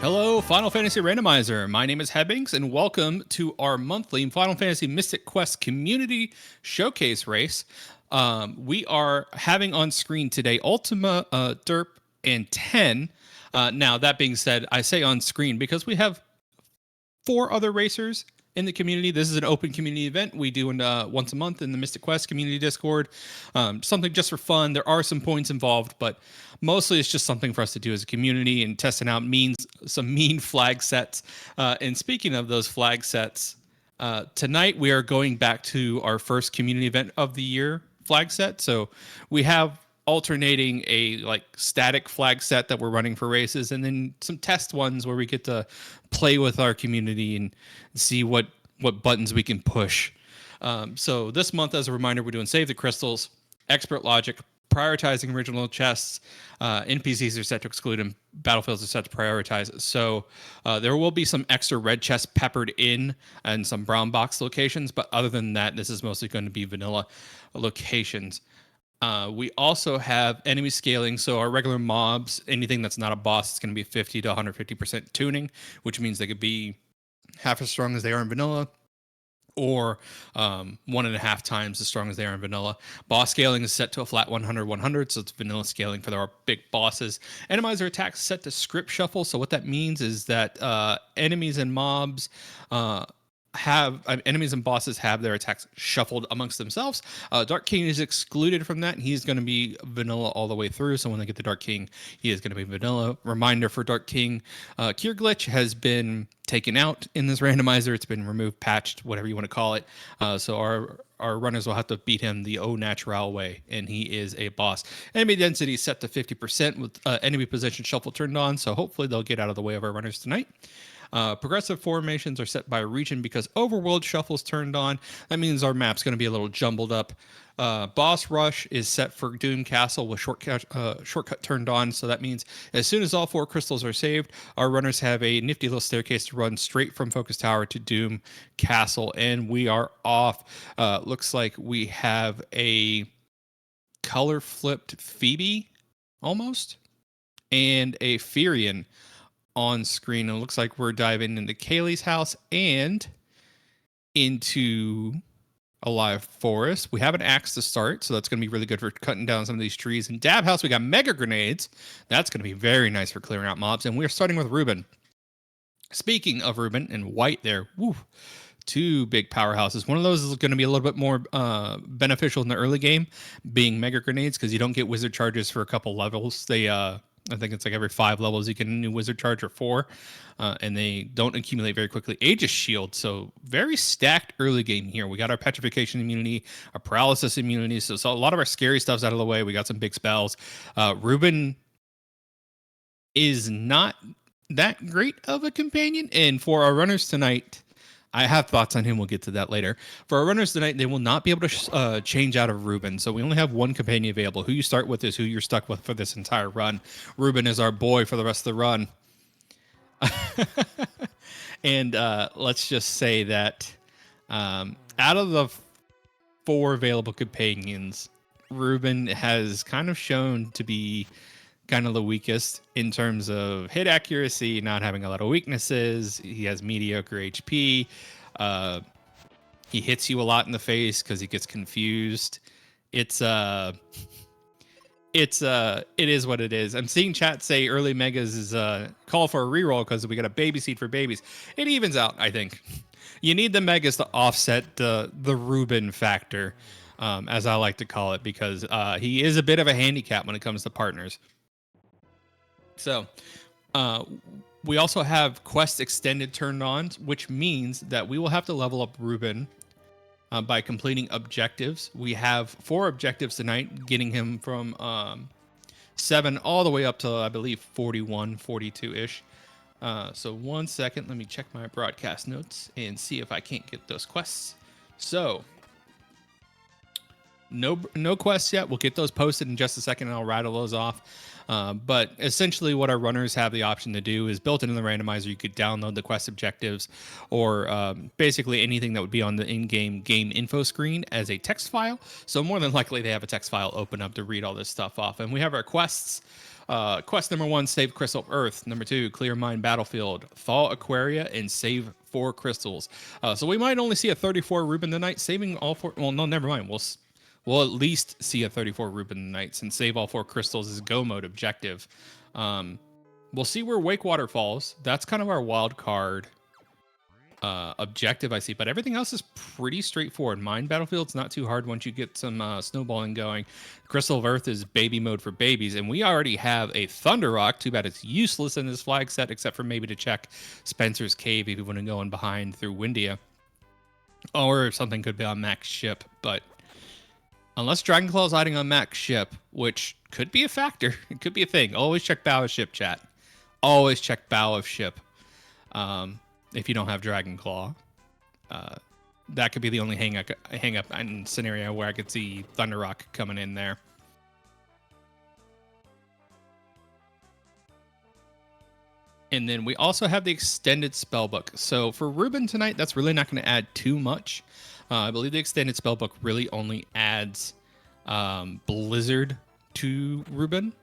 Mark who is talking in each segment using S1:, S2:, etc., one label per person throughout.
S1: Hello, Final Fantasy Randomizer. My name is Hebbings, and welcome to our monthly Final Fantasy Mystic Quest Community Showcase race. We are having on screen today Ultimaderp and 10. Now, that being said, I say on screen because we have 4 other racers in the community. This is an open community event we do once a month in the Mystic Quest community Discord. Something just for fun. There are some points involved, but mostly it's just something for us to do as a community and testing out some mean flag sets. And speaking of those flag sets, tonight we are going back to our first community event of the year flag set. So we have alternating a static flag set that we're running for races, and then some test ones where we get to play with our community and see what buttons we can push. So this month, as a reminder, we're doing Save the Crystals, Expert Logic, prioritizing original chests. NPCs are set to exclude and battlefields are set to prioritize. So there will be some extra red chests peppered in and some brown box locations, but other than that, this is mostly going to be vanilla locations. We also have enemy scaling. So our regular mobs, anything that's not a boss, it's going to be 50 to 150% tuning, which means they could be half as strong as they are in vanilla, or 1.5 times as strong as they are in vanilla. Boss scaling is set to a flat 100-100, so it's vanilla scaling for our big bosses. Enemizer attacks set to script shuffle. So what that means is that enemies and mobs enemies and bosses have their attacks shuffled amongst themselves. Dark King is excluded from that. He's going to be vanilla all the way through. So when they get the Dark King, he is going to be vanilla. Reminder for Dark King, Cure Glitch has been taken out in this randomizer. It's been removed, patched, whatever you want to call it. So our runners will have to beat him the au natural way, and he is a boss. Enemy density is set to 50% with enemy position shuffle turned on. So hopefully they'll get out of the way of our runners tonight. Progressive formations are set by region because overworld shuffle's turned on. That means our map's going to be a little jumbled up. Boss rush is set for Doom Castle with shortcut turned on. So that means as soon as all 4 crystals are saved, our runners have a nifty little staircase to run straight from Focus Tower to Doom Castle, and we are off. Looks like we have a color flipped Phoebe almost, and a Furion on screen. It looks like we're diving into Kaylee's house and into a live forest. We have an axe to start, so that's going to be really good for cutting down some of these trees. In Dab House, we got mega grenades. That's going to be very nice for clearing out mobs. And we're starting with Ruben. Speaking of Ruben and White there, woo, 2 big powerhouses. One of those is going to be a little bit more beneficial in the early game, being mega grenades, because you don't get wizard charges for a couple levels. They I think it's like every 5 levels you get a new wizard charge, or 4, and they don't accumulate very quickly. Aegis Shield, so very stacked early game here. We got our petrification immunity, our paralysis immunity, so a lot of our scary stuff's out of the way. We got some big spells. Ruben is not that great of a companion, and for our runners tonight, I have thoughts on him. We'll get to that later. For our runners tonight, they will not be able to change out of Ruben. So we only have one companion available. Who you start with is who you're stuck with for this entire run. Ruben is our boy for the rest of the run. And let's just say that out of the 4 available companions, Ruben has kind of shown to be kind of the weakest in terms of hit accuracy, not having a lot of weaknesses. He has mediocre HP. He hits you a lot in the face because he gets confused. It is what it is. I'm seeing chat say early megas is call for a reroll because we got a baby seed for babies. It evens out, I think. You need the megas to offset the Ruben factor, as I like to call it, because he is a bit of a handicap when it comes to partners. So we also have quest extended turned on, which means that we will have to level up Ruben by completing objectives. We have 4 objectives tonight, getting him from 7 all the way up to, I believe, 41, 42-ish. So 1 second, let me check my broadcast notes and see if I can't get those quests. So no quests yet. We'll get those posted in just a second, and I'll rattle those off. But essentially, what our runners have the option to do is built into the randomizer. You could download the quest objectives or basically anything that would be on the in-game game info screen as a text file. So more than likely, they have a text file open up to read all this stuff off. And we have our quests. Quest number 1, save Crystal Earth. Number 2, clear mine battlefield, thaw Aquaria, and save 4 crystals. So we might only see a 34 Reuben tonight, saving all 4. Well, no, never mind. We'll at least see a 34 Reuben tonight, since save all 4 crystals is go mode objective. We'll see where Wakewater falls. That's kind of our wild card objective I see, but everything else is pretty straightforward. Mine Battlefield's not too hard once you get some snowballing going. Crystal of Earth is baby mode for babies, and we already have a Thunder Rock. Too bad it's useless in this flag set, except for maybe to check Spencer's Cave if you want to go in behind through Windia. Or something could be on Mac's ship, but unless Dragonclaw's hiding on Mac's ship, which could be a factor, it could be a thing. Always check bow of ship, chat. Always check bow of ship. If you don't have Dragonclaw, that could be the only hang up in scenario where I could see Thunder Rock coming in there. And then we also have the extended spellbook. So for Reuben tonight, that's really not going to add too much. I believe the extended spellbook really only adds Blizzard to Reuben.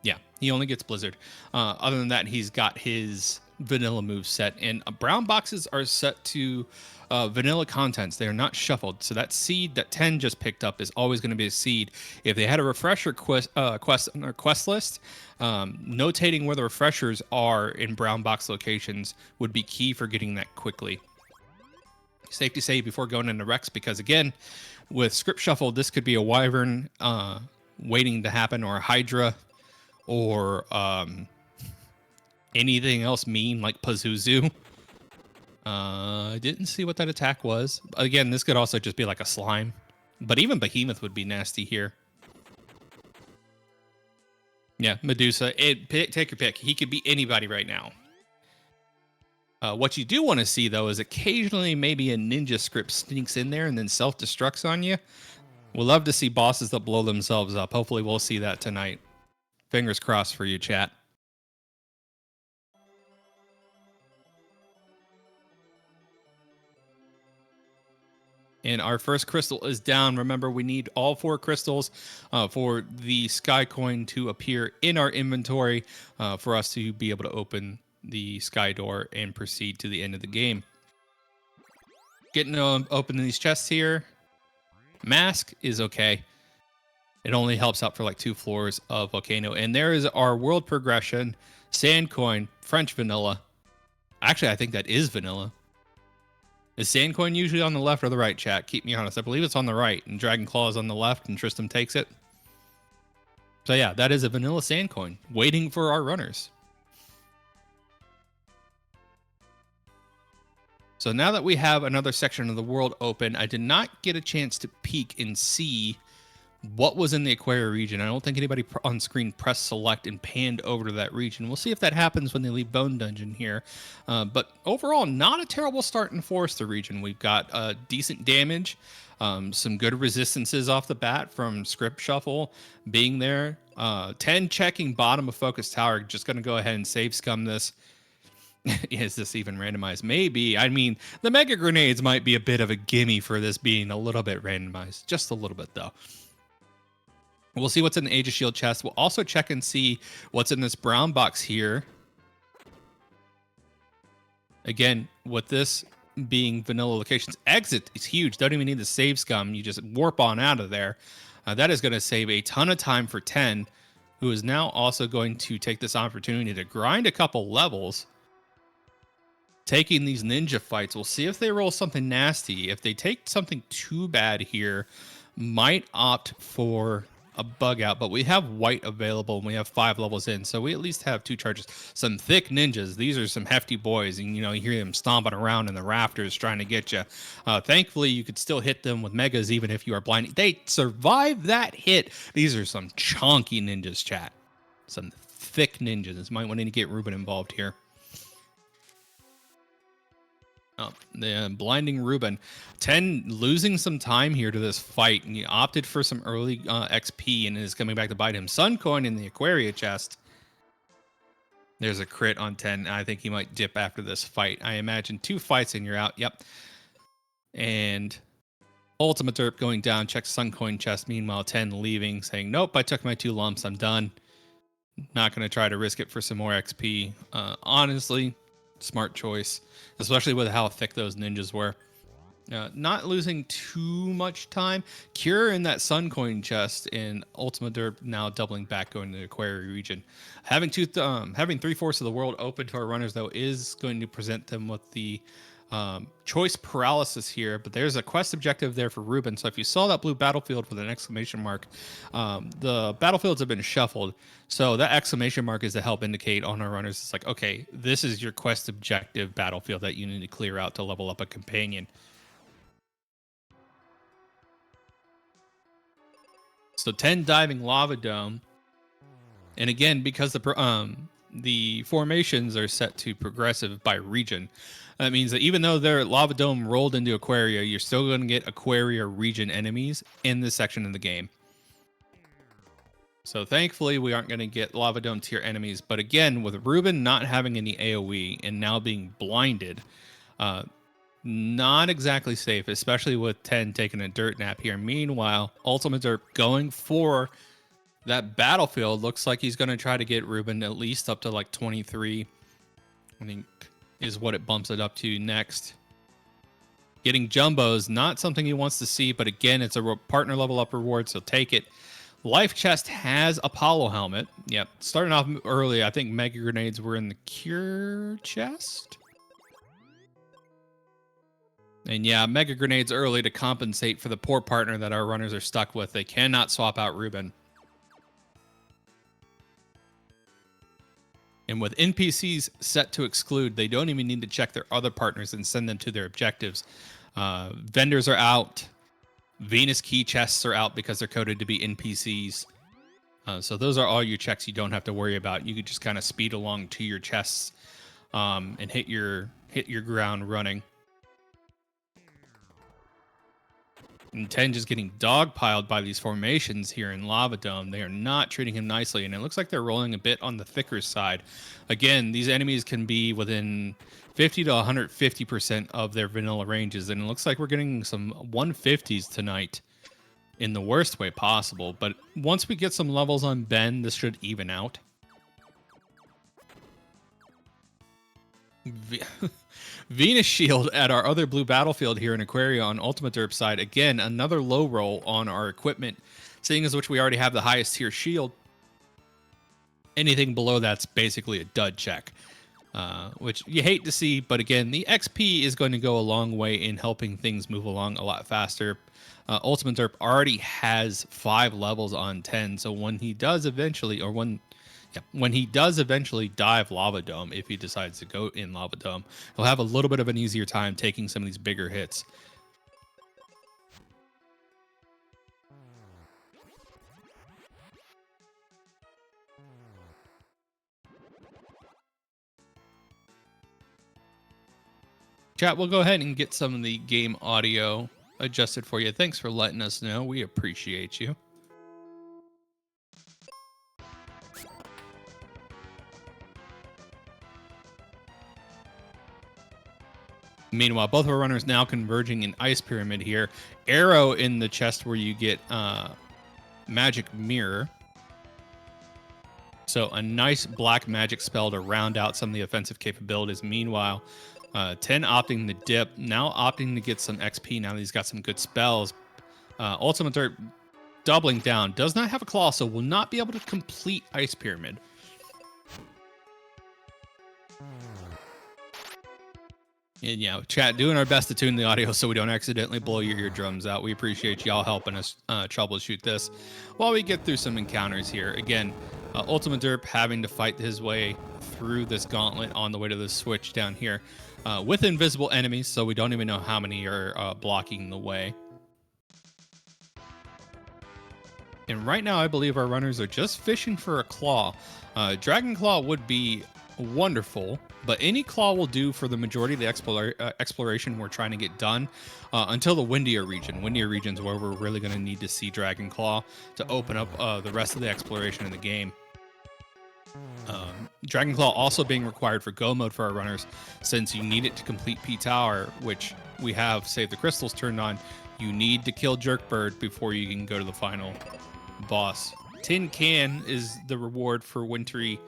S1: Yeah, he only gets Blizzard. Other than that, he's got his vanilla move set, and brown boxes are set to vanilla contents. They are not shuffled. So that seed that 10 just picked up is always going to be a seed. If they had a refresher quest on their quest list, notating where the refreshers are in brown box locations would be key for getting that quickly. Safety save before going into Rex, because again, with script shuffle, this could be a Wyvern waiting to happen, or a Hydra, or anything else mean like Pazuzu. I didn't see what that attack was. Again, this could also just be like a slime, but even Behemoth would be nasty here. Yeah, Medusa. Take your pick. He could be anybody right now. What you do want to see, though, is occasionally maybe a ninja script sneaks in there and then self-destructs on you. We'll love to see bosses that blow themselves up. Hopefully we'll see that tonight. Fingers crossed for you, chat. And our first crystal is down. Remember, we need all 4 crystals for the Sky Coin to appear in our inventory for us to be able to open the Sky Door and proceed to the end of the game. Getting open these chests here. Mask is okay. It only helps out for like 2 floors of Volcano. And there is our world progression. Sand Coin, French Vanilla. Actually, I think that is Vanilla. Is Sand Coin usually on the left or the right, chat? Keep me honest. I believe it's on the right, and Dragonclaw is on the left, and Tristram takes it. So yeah, that is a Vanilla Sand Coin, waiting for our runners. So now that we have another section of the world open, I did not get a chance to peek and see what was in the Aquaria region. I don't think anybody on screen pressed select and panned over to that region. We'll see if that happens when they leave Bone Dungeon here. But overall, not a terrible start in Forester region. We've got decent damage, some good resistances off the bat from Script Shuffle being there. 10 checking bottom of Focus Tower. Just going to go ahead and save scum this. Is this even randomized? Maybe. I mean, the Mega Grenades might be a bit of a gimme for this being a little bit randomized. Just a little bit, though. We'll see what's in the Age of Shield chest. We'll also check and see what's in this brown box here. Again, with this being vanilla locations, exit is huge. Don't even need the save scum. You just warp on out of there. That is going to save a ton of time for 10, who is now also going to take this opportunity to grind a couple levels. Taking these ninja fights, we'll see if they roll something nasty. If they take something too bad here, might opt for a bug out, but we have white available and we have 5 levels in, so we at least have 2 charges. Some thick ninjas. These are some hefty boys, and you know, you hear them stomping around in the rafters trying to get you. Thankfully, you could still hit them with megas even if you are blind. They survived that hit. These are some chunky ninjas, chat. Some thick ninjas. Might want to get Reuben involved here. Oh, the blinding Ruben. 10 losing some time here to this fight, and he opted for some early XP and is coming back to bite him. Sun coin in the Aquaria chest. There's a crit on 10. I think he might dip after this fight. I imagine 2 fights and you're out. Yep. And Ultimaderp going down, checks Sun coin chest. Meanwhile, 10 leaving, saying, nope, I took my 2 lumps. I'm done. Not going to try to risk it for some more XP. Honestly, smart choice, especially with how thick those ninjas were. Not losing too much time. Cure in that Sun coin chest, and Ultimaderp now doubling back, going to the Aquaria region. Having 3/4 of the world open to our runners, though, is going to present them with the choice paralysis here. But there's a quest objective there for Ruben. So if you saw that blue battlefield with an exclamation mark, the battlefields have been shuffled. So that exclamation mark is to help indicate on our runners. It's like, okay, this is your quest objective battlefield that you need to clear out to level up a companion. So 10 diving lava dome. And again, because the formations are set to progressive by region, that means that even though they're lava dome rolled into Aquaria, you're still going to get Aquaria region enemies in this section of the game. So thankfully, we aren't going to get lava dome tier enemies. But again, with Ruben not having any AoE and now being blinded, not exactly safe, especially with 10 taking a dirt nap here. Meanwhile, Ultimaderp going for that battlefield. Looks like he's going to try to get Ruben at least up to like 23, I think, is what it bumps it up to next. Getting Jumbos, not something he wants to see, but again, it's a partner level up reward, so take it. Life chest has Apollo helmet. Yep, starting off early, I think Mega Grenades were in the Cure chest. And yeah, Mega Grenades early to compensate for the poor partner that our runners are stuck with. They cannot swap out Ruben. And with NPCs set to exclude, they don't even need to check their other partners and send them to their objectives. Vendors are out. Venus key chests are out because they're coded to be NPCs. So those are all your checks you don't have to worry about. You could just kind of speed along to your chests and hit your ground running. And 10 just getting dogpiled by these formations here in Lava Dome. They are not treating him nicely, and it looks like they're rolling a bit on the thicker side. Again, these enemies can be within 50 to 150% of their vanilla ranges, and it looks like we're getting some 150s tonight in the worst way possible. But once we get some levels on Ben, this should even out. Venus Shield at our other blue battlefield here in Aquaria on Ultimaderp side. Again, another low roll on our equipment, seeing as which we already have the highest tier shield. Anything below that's basically a dud check, which you hate to see. But again, the XP is going to go a long way in helping things move along a lot faster. Ultimaderp already has 5 levels on 10, so when he does eventually, or when he does eventually dive Lava Dome, if he decides to go in Lava Dome, he'll have a little bit of an easier time taking some of these bigger hits. Chat, we'll go ahead and get some of the game audio adjusted for you. Thanks for letting us know. We appreciate you. Meanwhile, both of our runners now converging in Ice Pyramid here. Arrow in the chest where you get Magic Mirror. So a nice black magic spell to round out some of the offensive capabilities. Meanwhile, 10 opting to dip, now opting to get some XP now that he's got some good spells. Ultimaderp doubling down. Does not have a claw, so will not be able to complete Ice Pyramid. And yeah, chat, doing our best to tune the audio so we don't accidentally blow your eardrums out. We appreciate y'all helping us troubleshoot this while we get through some encounters here. Again, Ultimaderp having to fight his way through this gauntlet on the way to the switch down here with invisible enemies, so we don't even know how many are blocking the way. And right now, I believe our runners are just fishing for a claw. Dragon Claw would be wonderful, but any claw will do for the majority of the exploration we're trying to get done until the windier region. Windier region is where we're really going to need to see Dragon Claw to open up the rest of the exploration in the game. Dragon Claw also being required for go mode for our runners, since you need it to complete P Tower, which we have Save the Crystals turned on. You need to kill Jerkbird before you can go to the final boss. Tin Can is the reward for Wintry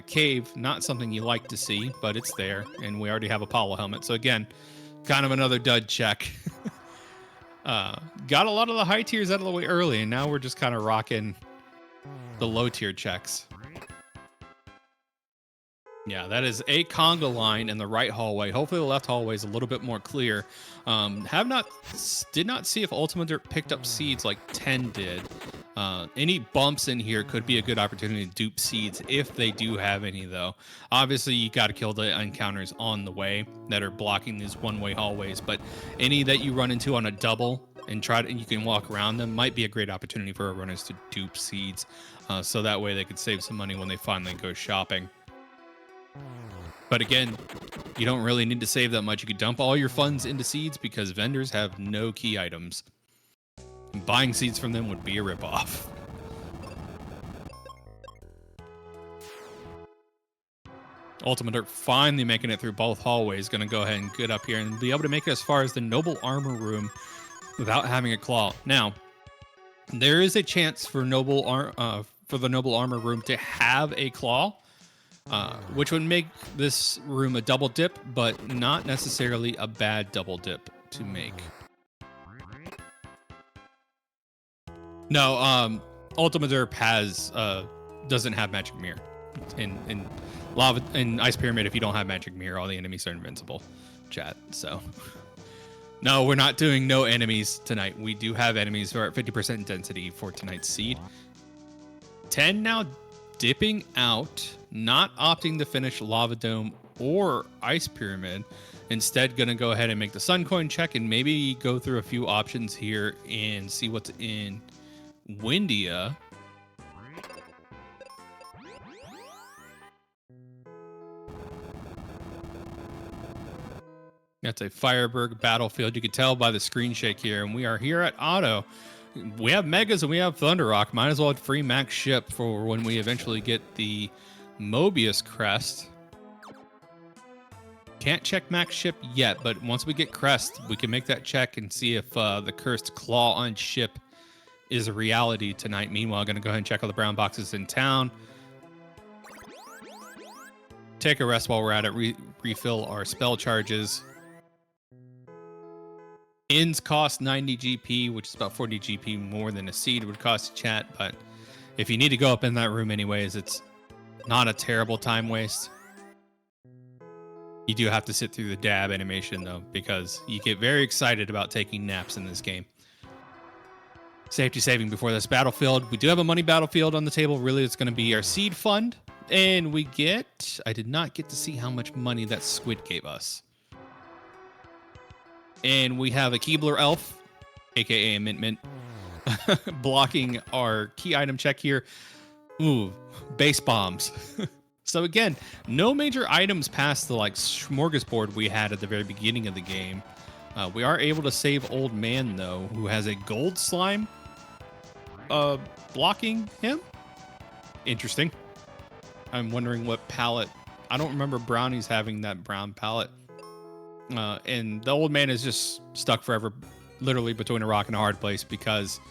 S1: Cave. Not something you like to see, but it's there, and we already have Apollo Helmet. So again, kind of another dud check. Got a lot of the high tiers out of the way early, and now we're just kind of rocking the low tier checks. Yeah, that is a conga line in the right hallway. Hopefully the left hallway is a little bit more clear. Did not see if Ultimaderp picked up seeds like 10 did. Any bumps in here could be a good opportunity to dupe seeds if they do have any, though. Obviously, you got to kill the encounters on the way that are blocking these one-way hallways, but any that you run into on a double and you can walk around them might be a great opportunity for our runners to dupe seeds, so that way they could save some money when they finally go shopping. But again, you don't really need to save that much. You could dump all your funds into seeds because vendors have no key items. Buying seeds from them would be a ripoff. Ultimaderp finally making it through both hallways. Going to go ahead and get up here and be able to make it as far as the Noble Armor Room without having a claw. Now, there is a chance for the Noble Armor Room to have a claw, which would make this room a double dip, but not necessarily a bad double dip to make. No, Ultimaderp doesn't have Magic Mirror. In Ice Pyramid, if you don't have Magic Mirror, all the enemies are invincible. Chat. So, no, we're not doing no enemies tonight. We do have enemies who are at 50% density for tonight's seed. 10 now dipping out, not opting to finish Lava Dome or Ice Pyramid. Instead, going to go ahead and make the Sun Coin check and maybe go through a few options here and see what's in Windia. That's a Fireberg battlefield. You can tell by the screen shake here. And we are here at Auto. We have Megas and we have Thunder Rock. Might as well have free max ship for when we eventually get the Mobius crest. Can't check max ship yet, but once we get crest, we can make that check and see if the cursed claw on ship is a reality tonight. Meanwhile, going to go ahead and check all the brown boxes in town. Take a rest while we're at it. Refill our spell charges. Inns cost 90 GP, which is about 40 GP more than a seed would cost chat. But if you need to go up in that room anyways, it's not a terrible time waste. You do have to sit through the dab animation, though, because you get very excited about taking naps in this game. Safety saving before this battlefield. We do have a money battlefield on the table. Really, it's going to be our seed fund. And we get... I did not get to see how much money that squid gave us. And we have a Keebler Elf, a.k.a. a Mint Mint, blocking our key item check here. Ooh, base bombs. So again, no major items past the smorgasbord we had at the very beginning of the game. We are able to save Old Man, though, who has a gold slime blocking him. Interesting. I'm wondering what palette. I don't remember Brownies having that brown palette. And the Old Man is just stuck forever, literally between a rock and a hard place because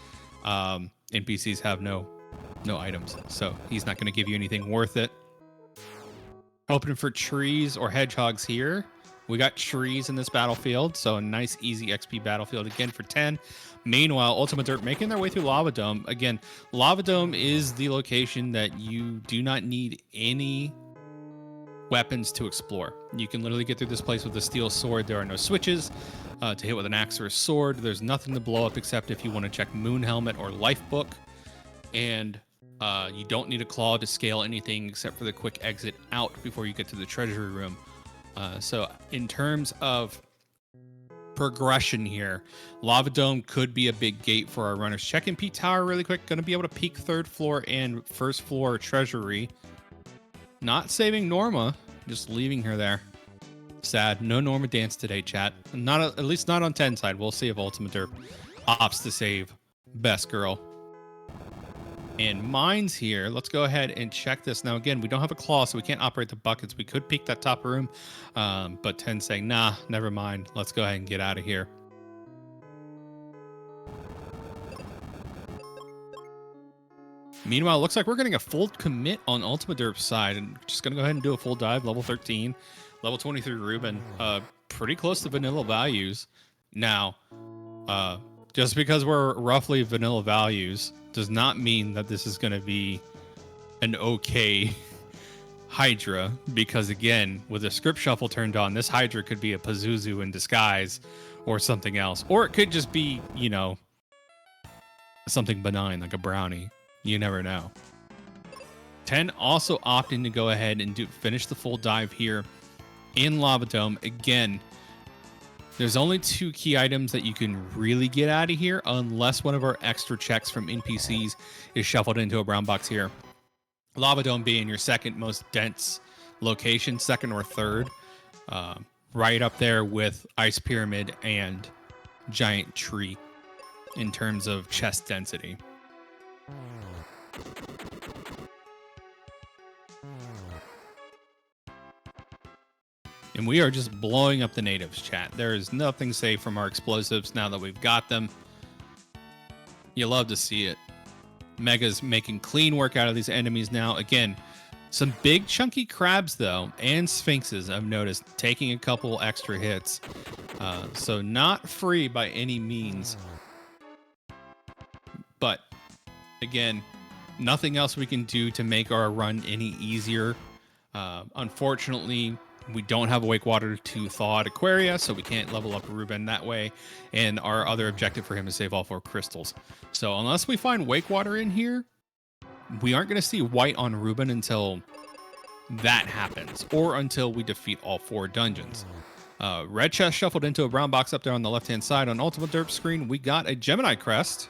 S1: NPCs have no items. So he's not going to give you anything worth it. Hoping for trees or hedgehogs here. We got trees in this battlefield, so a nice, easy XP battlefield again for 10. Meanwhile, Ultimaderp making their way through Lava Dome. Again, Lava Dome is the location that you do not need any weapons to explore. You can literally get through this place with a steel sword. There are no switches to hit with an axe or a sword. There's nothing to blow up except if you want to check Moon Helmet or Life Book. And you don't need a claw to scale anything except for the quick exit out before you get to the treasury room. So in terms of progression here, Lava Dome could be a big gate for our runners. Checking P Tower really quick. Going to be able to peek third floor and first floor treasury. Not saving Norma, just leaving her there. Sad. No Norma dance today, chat. Not at least not on 10 side. We'll see if Ultimaderp opts to save Best Girl. And mine's here. Let's go ahead and check this. Now, again, we don't have a claw, so we can't operate the buckets. We could peek that top room, but 10 saying, nah, never mind. Let's go ahead and get out of here. Meanwhile, it looks like we're getting a full commit on Ultimaderp's side, and just going to go ahead and do a full dive, level 13, level 23 Ruben, pretty close to vanilla values. Now, just because we're roughly vanilla values does not mean that this is going to be an okay Hydra, because again, with the script shuffle turned on, this Hydra could be a Pazuzu in disguise or something else. Or it could just be, you know, something benign like a brownie. You never know. 10 also opting to go ahead and finish the full dive here in Lava Dome. Again, there's only 2 key items that you can really get out of here unless one of our extra checks from NPCs is shuffled into a brown box here. Lava Dome being your second most dense location, second or third, right up there with Ice Pyramid and Giant Tree in terms of chest density. And we are just blowing up the natives, chat. There is nothing safe from our explosives now that we've got them. You love to see it. Mega's making clean work out of these enemies now. Again, some big chunky crabs, though, and sphinxes, I've noticed, taking a couple extra hits. So not free by any means. But, again, nothing else we can do to make our run any easier. Unfortunately, we don't have Wake Water to thaw out Aquaria, so we can't level up Ruben that way. And our other objective for him is save all 4 crystals. So unless we find Wake Water in here, we aren't going to see white on Ruben until that happens, or until we defeat all 4 dungeons. Red chest shuffled into a brown box up there on the left-hand side. On Ultimaderp screen, we got a Gemini crest,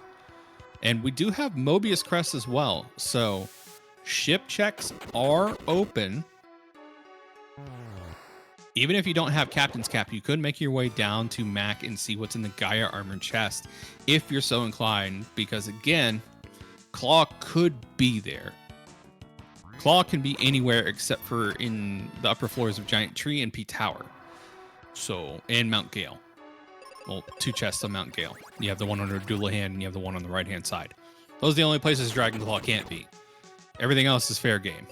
S1: and we do have Mobius crest as well. So ship checks are open. Even if you don't have Captain's Cap, you could make your way down to Mac and see what's in the Gaia Armored chest if you're so inclined, because again, Claw could be there. Claw can be anywhere except for in the upper floors of Giant Tree and P Tower. So, and Mount Gale. Well, 2 chests on Mount Gale. You have the one under Doulahan and you have the one on the right-hand side. Those are the only places Dragon Claw can't be. Everything else is fair game.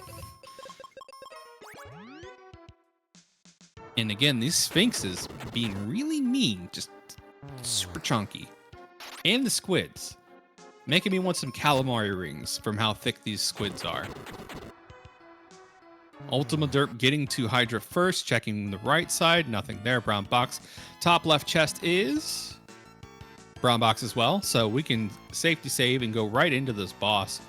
S1: And again, these sphinxes being really mean, just super chunky. And the squids, making me want some calamari rings from how thick these squids are. Ultimaderp getting to Hydra first, checking the right side, nothing there, brown box. Top left chest is brown box as well, so we can safety save and go right into this boss.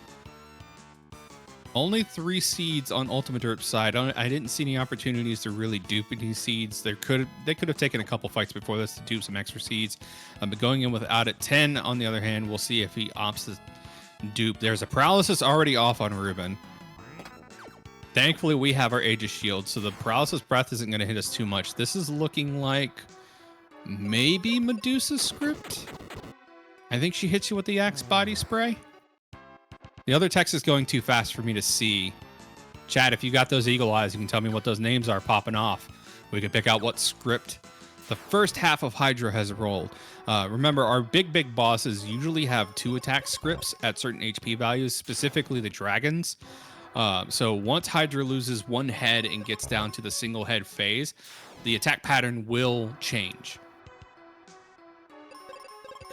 S1: Only 3 seeds on Ultimaderp's side. I didn't see any opportunities to really dupe any seeds. They could have taken a couple fights before this to dupe some extra seeds. But going in without it. 10, on the other hand, we'll see if he opts to dupe. There's a paralysis already off on Ruben. Thankfully, we have our Aegis Shield, so the paralysis breath isn't going to hit us too much. This is looking like maybe Medusa's script. I think she hits you with the Axe body spray. The other text is going too fast for me to see. Chat, if you got those eagle eyes, you can tell me what those names are popping off. We can pick out what script the first half of Hydra has rolled. Remember, our big bosses usually have 2 attack scripts at certain HP values, specifically the dragons. So once Hydra loses 1 head and gets down to the single head phase, the attack pattern will change.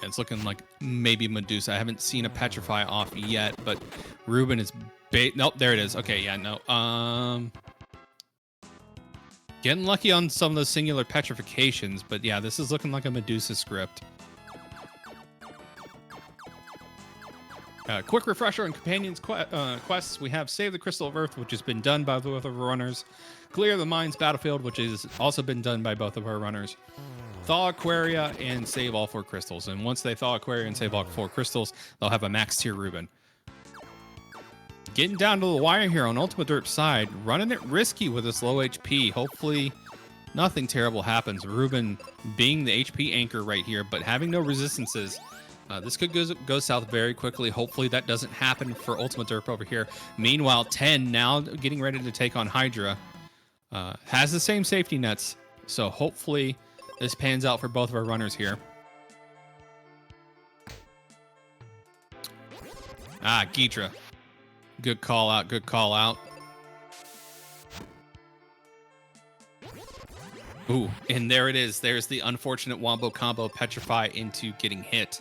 S1: It's looking like maybe Medusa. I haven't seen a Petrify off yet, but Ruben is nope, there it is. Okay, yeah, no. Getting lucky on some of those singular petrifications, but yeah, this is looking like a Medusa script. Quick refresher on Companions quests. We have Save the Crystal of Earth, which has been done by both of our runners. Clear the Mines Battlefield, which has also been done by both of our runners. Thaw Aquaria and save all 4 crystals. And once they thaw Aquaria and save all 4 crystals, they'll have a max tier Ruben. Getting down to the wire here on Ultimaderp's side, running it risky with this low HP. Hopefully nothing terrible happens. Ruben being the HP anchor right here, but having no resistances. This could go south very quickly. Hopefully that doesn't happen for Ultimaderp over here. Meanwhile, 10 now getting ready to take on Hydra. Has the same safety nets, so hopefully this pans out for both of our runners here. Ghidra. Good call out, good call out. Ooh, and there it is. There's the unfortunate wombo combo, Petrify into getting hit.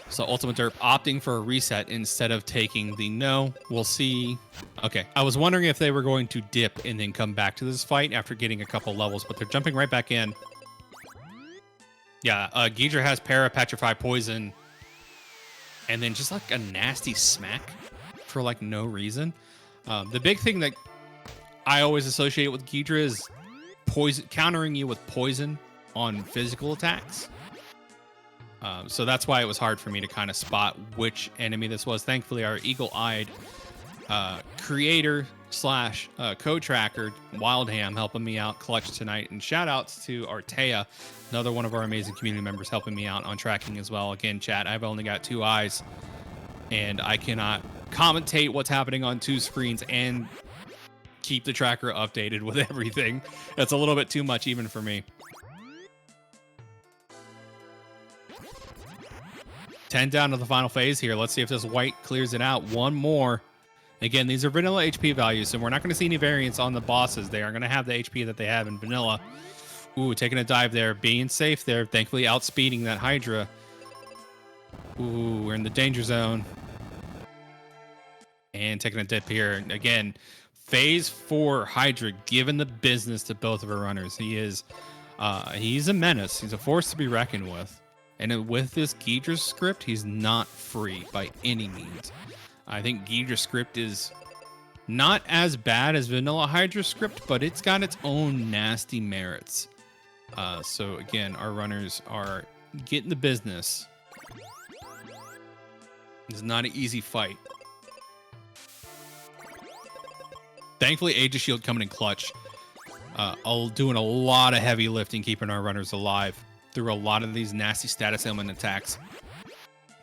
S1: So Ultimaderp opting for a reset instead of taking the no. We'll see. Okay, I was wondering if they were going to dip and then come back to this fight after getting a couple levels, but they're jumping right back in. Yeah, Ghidra has Para, Petrify, Poison, and then just like a nasty smack for like no reason. The big thing that I always associate with Ghidra is poison, countering you with poison on physical attacks. So that's why it was hard for me to kind of spot which enemy this was. Thankfully, our eagle-eyed creator slash co-tracker, Wildham, helping me out clutch tonight. And shout outs to Artea, another one of our amazing community members, helping me out on tracking as well. Again, chat, I've only got 2 eyes, and I cannot commentate what's happening on 2 screens and keep the tracker updated with everything. That's a little bit too much even for me. 10 down to the final phase here. Let's see if this white clears it out. One more. Again, these are vanilla HP values, so we're not going to see any variance on the bosses. They are going to have the HP that they have in vanilla. Ooh, taking a dive there. Being safe there. Thankfully, outspeeding that Hydra. Ooh, we're in the danger zone. And taking a dip here. Again, phase 4 Hydra giving the business to both of our runners. He's a menace. He's a force to be reckoned with. And with this Ghidra script, he's not free by any means. I think Ghidra script is not as bad as vanilla Hydra script, but it's got its own nasty merits. So again, our runners are getting the business. It's not an easy fight. Thankfully, Aegis Shield coming in clutch. Doing a lot of heavy lifting, keeping our runners alive through a lot of these nasty status ailment attacks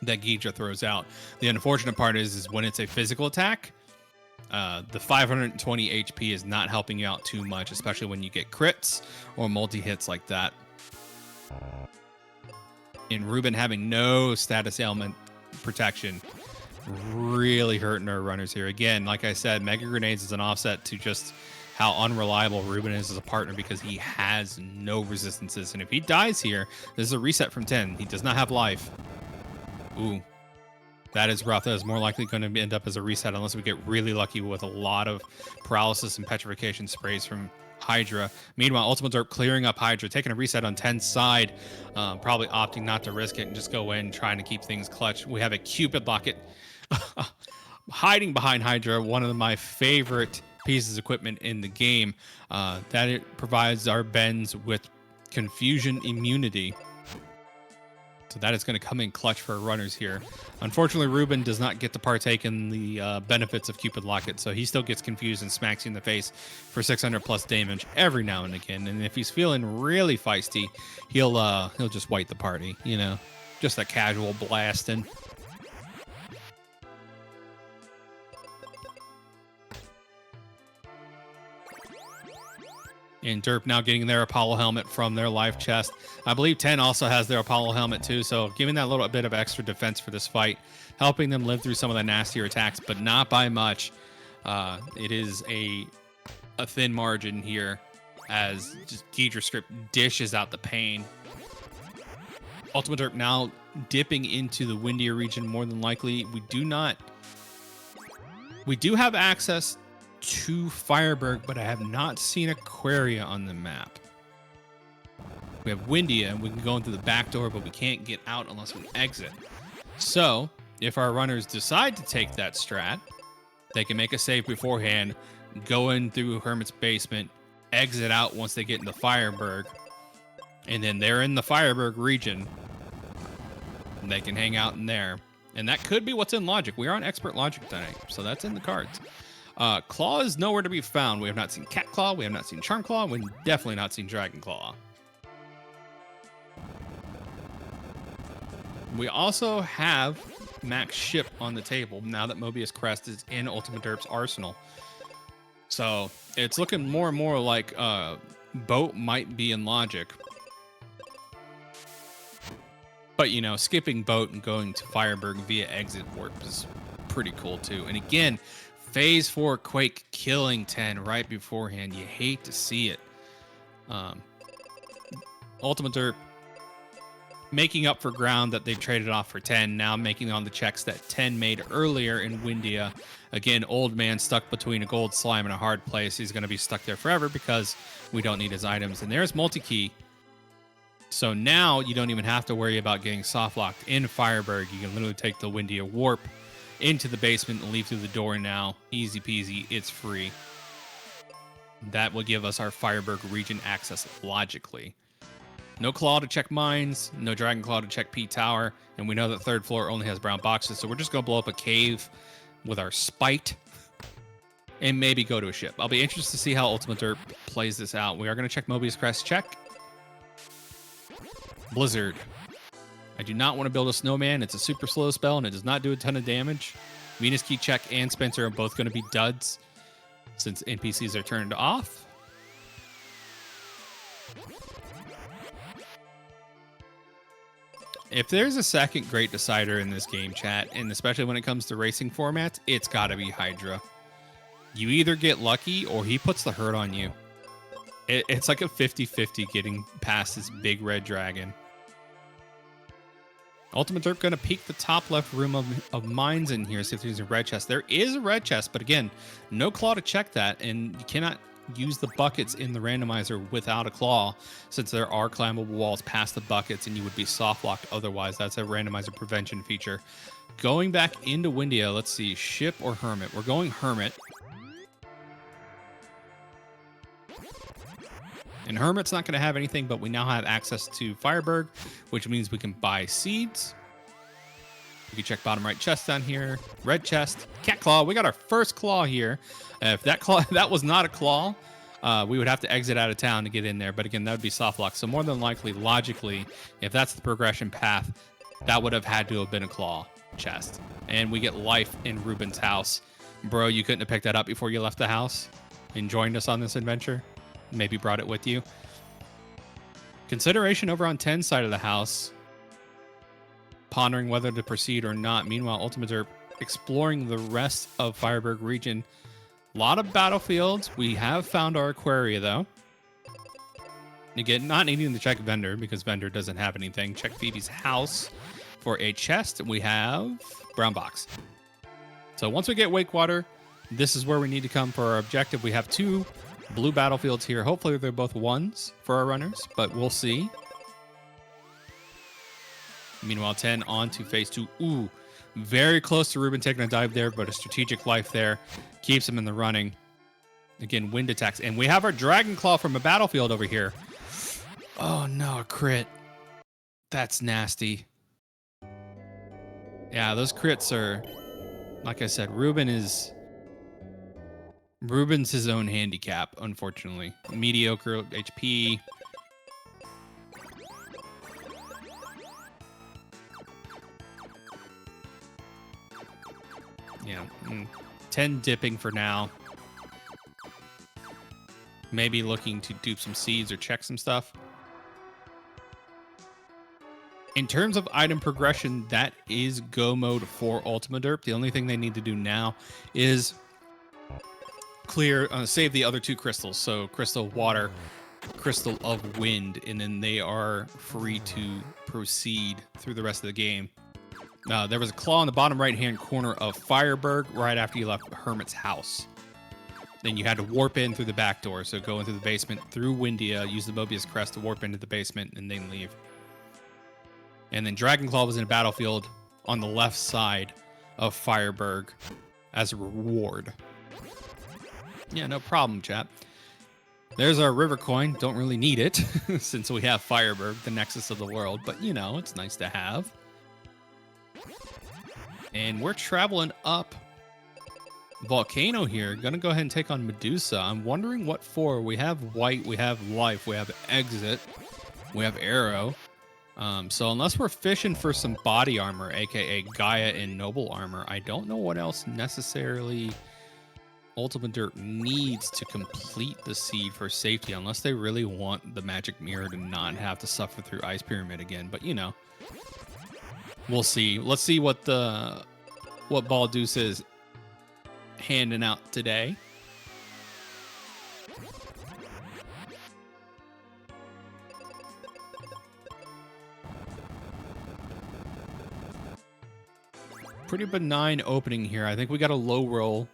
S1: that Ghidra throws out. The unfortunate part is when it's a physical attack, the 520 HP is not helping you out too much, especially when you get crits or multi-hits like that. And Ruben having no status ailment protection, really hurting our runners here. Again, like I said, Mega Grenades is an offset to just how unreliable Ruben is as a partner because he has no resistances. And if he dies here, this is a reset from 10. He does not have life. Ooh, that is rough. That is more likely going to end up as a reset unless we get really lucky with a lot of paralysis and petrification sprays from Hydra. Meanwhile, Ultimaderp clearing up Hydra, taking a reset on 10's side, probably opting not to risk it and just go in, trying to keep things clutch. We have a Cupid Locket hiding behind Hydra, one of my favorite pieces of equipment in the game. That it provides our Bens with confusion immunity. So that is going to come in clutch for our runners here. Unfortunately, Ruben does not get to partake in the benefits of Cupid Locket, so he still gets confused and smacks you in the face for 600 plus damage every now and again. And if he's feeling really feisty, he'll just wipe the party, you know, just a casual blasting. And Derp now getting their Apollo helmet from their life chest. I believe 10 also has their Apollo helmet too, so giving that little bit of extra defense for this fight, helping them live through some of the nastier attacks, but not by much. It is a thin margin here as just Ghidra script dishes out the pain. Ultimaderp now dipping into the windier region more than likely. We do have access to Fireberg, but I have not seen Aquaria on the map. We have Windia, and we can go into the back door, but we can't get out unless we exit. So, if our runners decide to take that strat, they can make a save beforehand, go in through Hermit's basement, exit out once they get into Fireberg, and then they're in the Fireberg region. And they can hang out in there. And that could be what's in Logic. We are on Expert Logic tonight, so that's in the cards. Claw is nowhere to be found. We have not seen Cat Claw. We have not seen Charm Claw. We've definitely not seen Dragon Claw. We also have Max Ship on the table now that Mobius Crest is in Ultimaderp's arsenal. So it's looking more and more like Boat might be in Logic. But, you know, skipping Boat and going to Fireberg via Exit Warp is pretty cool, too. And again, Phase 4 Quake killing 10 right beforehand. You hate to see it. Ultimaderp making up for ground that they've traded off for 10, now making on the checks that 10 made earlier in Windia. Again, old man stuck between a gold slime and a hard place. He's going to be stuck there forever because we don't need his items. And there's multi-key. So now you don't even have to worry about getting soft locked in Fireberg. You can literally take the Windia Warp into the basement and leave through the door now. Easy peasy, it's free. That will give us our Fireberg region access logically. No Claw to check mines, no Dragon Claw to check P Tower, and we know that third floor only has brown boxes, so we're just going to blow up a cave with our Spite and maybe go to a ship. I'll be interested to see how Ultimaderp plays this out. We are going to check Mobius Crest check. Blizzard. I do not want to build a snowman. It's a super slow spell, and it does not do a ton of damage. Venus Key check and Spencer are both going to be duds since NPCs are turned off. If there's a second great decider in this game, chat, and especially when it comes to racing formats, it's got to be Hydra. You either get lucky or he puts the hurt on you. It's like a 50-50 getting past this big red dragon. Ultimaderp going to peek the top left room of mines in here, see if there's a red chest. There is a red chest, but again, no Claw to check that, and you cannot use the buckets in the randomizer without a Claw, since there are climbable walls past the buckets, and you would be soft locked otherwise. That's a randomizer prevention feature. Going back into Windia, let's see, Ship or Hermit? We're going Hermit. And Hermit's not going to have anything, but we now have access to Fireberg, which means we can buy seeds. We can check bottom right chest down here. Red chest. Cat Claw. We got our first Claw here. If that was not a Claw, we would have to exit out of town to get in there. But again, that would be soft lock. So more than likely, logically, if that's the progression path, that would have had to have been a Claw chest. And we get life in Ruben's house. Bro, you couldn't have picked that up before you left the house and joined us on this adventure? Maybe brought it with you. Consideration over on 10 side of the house. Pondering whether to proceed or not. Meanwhile, Ultimaderp exploring the rest of Fireberg region. A lot of battlefields. We have found our Aquaria, though. Again, not needing to check Vendor because Vendor doesn't have anything. Check Phoebe's house for a chest. We have brown box. So once we get Wakewater, this is where we need to come for our objective. We have 2 blue battlefields here. Hopefully they're both 1s for our runners, but we'll see. Meanwhile, 10 on to phase 2. Ooh, very close to Ruben taking a dive there, but a strategic life there keeps him in the running. Again, wind attacks. And we have our Dragon Claw from a battlefield over here. Oh no, a crit. That's nasty. Yeah, those crits are, like I said, Ruben's his own handicap, unfortunately. Mediocre HP. Yeah, 10 dipping for now. Maybe looking to dupe some seeds or check some stuff. In terms of item progression, that is go mode for Ultimaderp. The only thing they need to do now is save the other 2 crystals. So Crystal of Water, Crystal of Wind, and then they are free to proceed through the rest of the game. There was a Claw in the bottom right-hand corner of Fireberg right after you left Hermit's house. Then you had to warp in through the back door. So go into the basement through Windia, use the Mobius Crest to warp into the basement, and then leave. And then Dragon Claw was in a battlefield on the left side of Fireberg as a reward. Yeah, no problem, chat. There's our river coin. Don't really need it since we have Fireberg, the nexus of the world. But, you know, it's nice to have. And we're traveling up Volcano here. Gonna go ahead and take on Medusa. I'm wondering what for. We have White, we have Life, we have Exit, we have Arrow. So unless we're fishing for some body armor, aka Gaia and Noble armor, I don't know what else necessarily Ultimaderp needs to complete the seed for safety, unless they really want the magic mirror to not have to suffer through Ice Pyramid again. But you know, we'll see. Let's see what Baldusa is handing out today. Pretty benign opening here. I think we got a low roll.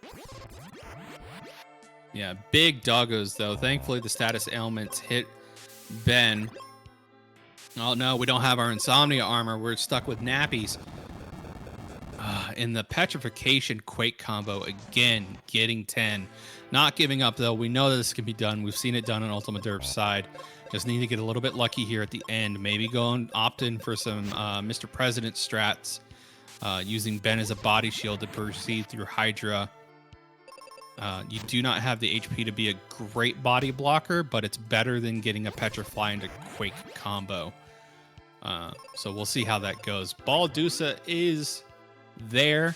S1: Yeah, big doggos though. Thankfully the status ailments hit Ben. Oh no, we don't have our Insomnia armor. We're stuck with nappies. In the Petrification Quake combo, again, getting 10. Not giving up, though. We know that this can be done. We've seen it done on Ultimaderp's side. Just need to get a little bit lucky here at the end. Maybe opt in for some Mr. President strats, using Ben as a body shield to proceed through Hydra. You do not have the HP to be a great body blocker, but it's better than getting a Petrify into Quake combo. So we'll see how that goes. Baldusa is there.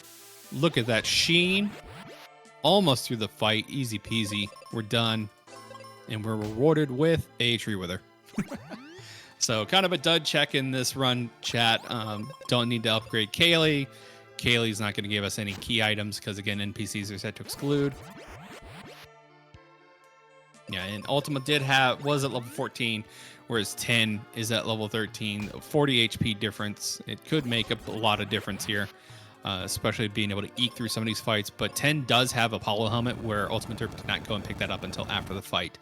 S1: Look at that sheen. Almost through the fight. Easy peasy. We're done. And we're rewarded with a Tree Wither. So kind of a dud check in this run, chat. Don't need to upgrade Kaylee. Kaylee's not going to give us any key items because, again, NPCs are set to exclude. Yeah, and Ultima was at level 14, whereas 10 is at level 13. 40 HP difference. It could make a lot of difference here, especially being able to eke through some of these fights. But 10 does have Apollo Helmet, where Ultimaderp did not go and pick that up until after the fight.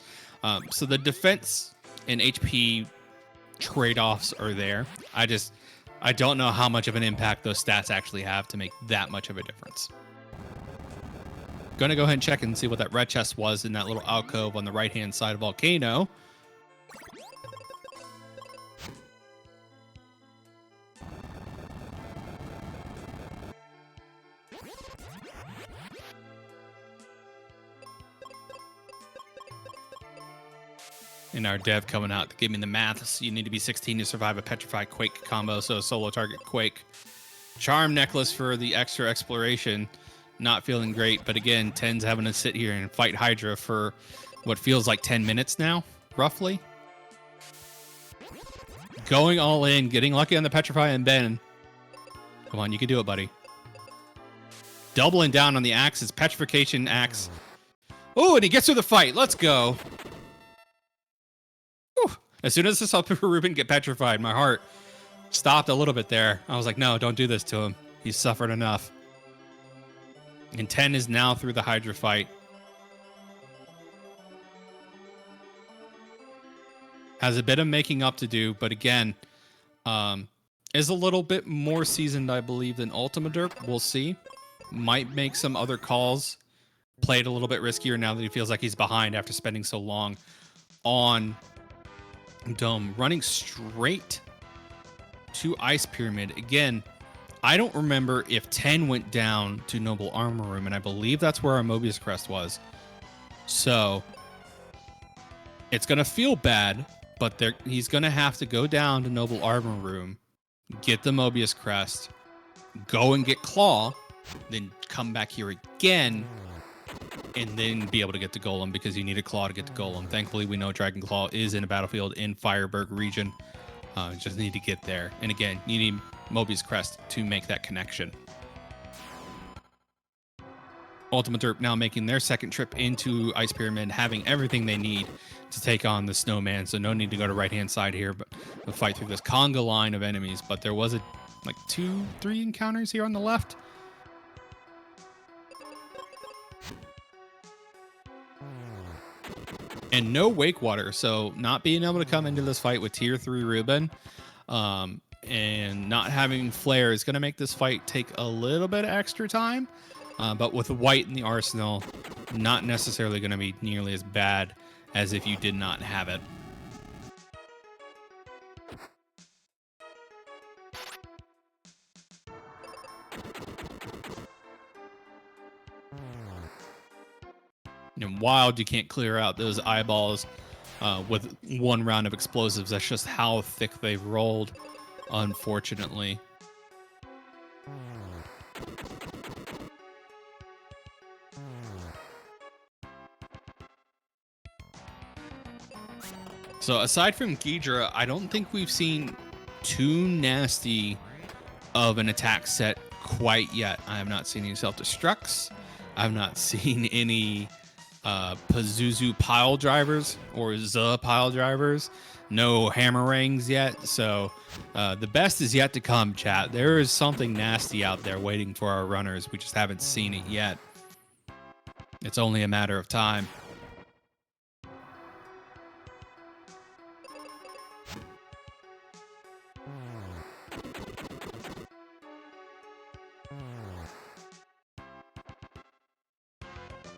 S1: So the defense and HP trade-offs are there. I don't know how much of an impact those stats actually have to make that much of a difference. Gonna go ahead and check and see what that red chest was in that little alcove on the right-hand side of Volcano. And our dev coming out to give me the math. So you need to be 16 to survive a Petrify Quake combo, so a solo target Quake. Charm necklace for the extra exploration. Not feeling great, but again, 10's having to sit here and fight Hydra for what feels like 10 minutes now, roughly. Going all in, getting lucky on the Petrify and Ben. Come on, you can do it, buddy. Doubling down on the axes, Petrification axe. Oh, and he gets through the fight. Let's go. Whew. As soon as I saw Ruben get petrified, my heart stopped a little bit there. I was like, no, don't do this to him. He's suffered enough. And 10 is now through the Hydra fight. Has a bit of making up to do, but again, is a little bit more seasoned, I believe, than Ultimaderp. We'll see. Might make some other calls. Played a little bit riskier now that he feels like he's behind after spending so long on Dome. Running straight to Ice Pyramid. Again, I don't remember if 10 went down to Noble Armor Room, and I believe that's where our Mobius Crest was. So it's going to feel bad, but he's going to have to go down to Noble Armor Room, get the Mobius Crest, go and get Claw, then come back here again, and then be able to get the Golem, because you need a Claw to get the Golem. Thankfully, we know Dragon Claw is in a battlefield in Fireberg region. Just need to get there. And again, you need Mobius Crest to make that connection. Ultimaderp now making their second trip into Ice Pyramid, having everything they need to take on the Snowman. So no need to go to right-hand side here, but we'll fight through this conga line of enemies. But there was like 2-3 encounters here on the left. And no Wake Water, so not being able to come into this fight with Tier 3 Ruben, and not having Flare is going to make this fight take a little bit of extra time. But with White in the arsenal, not necessarily going to be nearly as bad as if you did not have it. And wild, you can't clear out those eyeballs with one round of explosives. That's just how thick they've rolled, unfortunately. So aside from Ghidra, I don't think we've seen too nasty of an attack set quite yet. I have not seen any self-destructs. I have not seen any Pazuzu pile drivers or Z pile drivers. No hammerangs yet. So the best is yet to come, chat. There is something nasty out there waiting for our runners. We just haven't seen it yet. It's only a matter of time.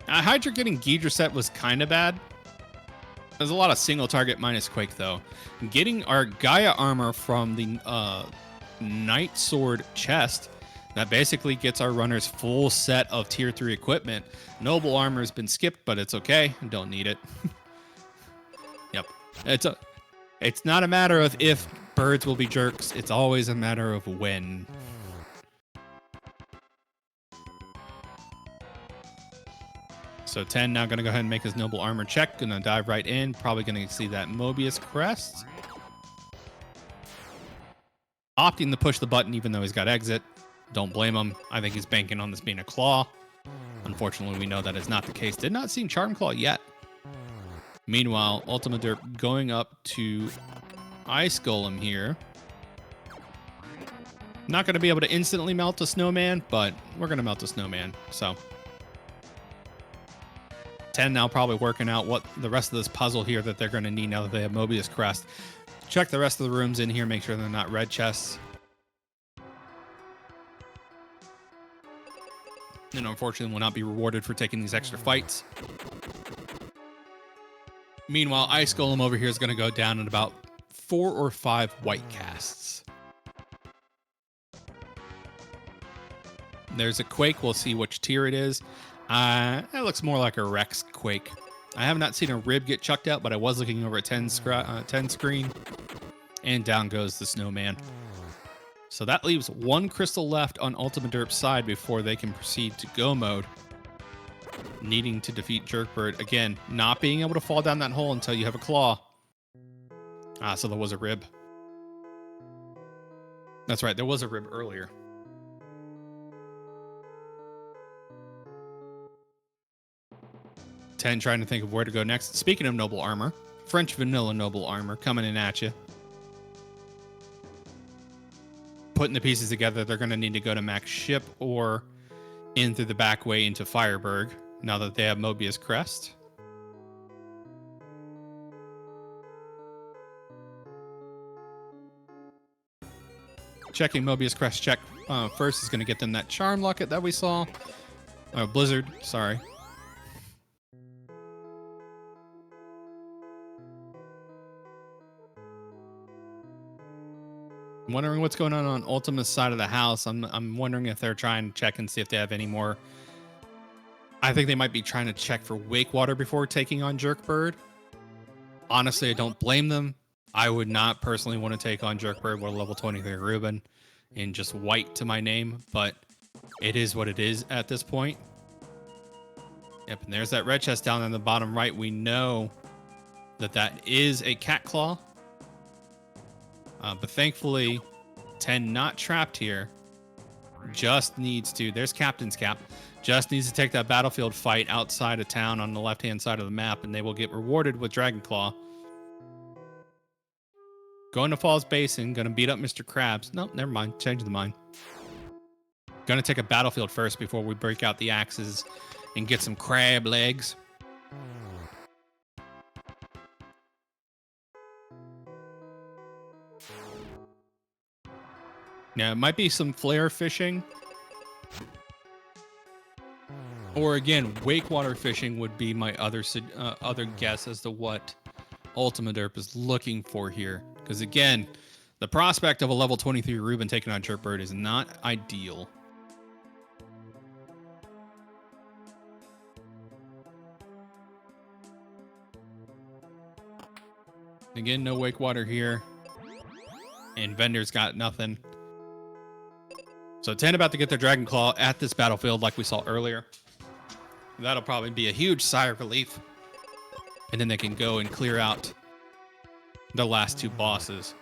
S1: Hydra getting Ghidra set was kind of bad. There's a lot of single target minus Quake, though. Getting our Gaia armor from the Night Sword chest, that basically gets our runners full set of tier 3 equipment. Noble armor has been skipped, but it's okay. Don't need it. Yep. It's not a matter of if birds will be jerks. It's always a matter of when. So 10 now going to go ahead and make his noble armor check. Going to dive right in. Probably going to see that Mobius crest. Opting to push the button even though he's got exit. Don't blame him. I think he's banking on this being a claw. Unfortunately, we know that is not the case. Did not see Charm Claw yet. Meanwhile, Ultimaderp going up to Ice Golem here. Not going to be able to instantly melt a snowman, but we're going to melt a snowman. So 10 now probably working out what the rest of this puzzle here that they're going to need now that they have Mobius Crest. Check the rest of the rooms in here, make sure they're not red chests. And unfortunately will not be rewarded for taking these extra fights. Meanwhile, Ice Golem over here is going to go down in about 4 or 5 white casts. There's a Quake. We'll see which tier it is. That looks more like a Rex Quake. I have not seen a rib get chucked out, but I was looking over at 10 screen. And down goes the snowman. So that leaves 1 crystal left on Ultimaderp's side before they can proceed to go mode. Needing to defeat Jerkbird. Again, not being able to fall down that hole until you have a claw. So there was a rib. That's right, there was a rib earlier. Ten trying to think of where to go next. Speaking of noble armor, French vanilla noble armor coming in at you. Putting the pieces together, they're going to need to go to max ship or in through the back way into Fireburg now that they have Mobius Crest. Checking Mobius Crest check first is going to get them that Charm Locket that we saw. Blizzard, sorry. I'm wondering what's going on Ultima's side of the house. I'm wondering if they're trying to check and see if they have any more. I think they might be trying to check for Wakewater before taking on Jerkbird. Honestly, I don't blame them. I would not personally want to take on Jerkbird with a level 23 Ruben in just white to my name, but it is what it is at this point. Yep, and there's that red chest down in the bottom right. We know that that is a cat claw. But thankfully, 10 not trapped here. Just needs to, there's Captain's Cap. Just needs to take that battlefield fight outside of town on the left-hand side of the map, and they will get rewarded with Dragon Claw. Going to Falls Basin, going to beat up Mr. Krabs. Nope, never mind. Change the mind. Going to take a battlefield first before we break out the axes and get some crab legs. Now, it might be some flare fishing. Or again, Wakewater fishing would be my other guess as to what Ultimaderp is looking for here. Because again, the prospect of a level 23 Ruben taking on Jerkbird is not ideal. Again, no Wake Water here. And Vendor's got nothing. So 10 about to get their Dragon Claw at this battlefield like we saw earlier. That'll probably be a huge sigh of relief. And then they can go and clear out the last two bosses.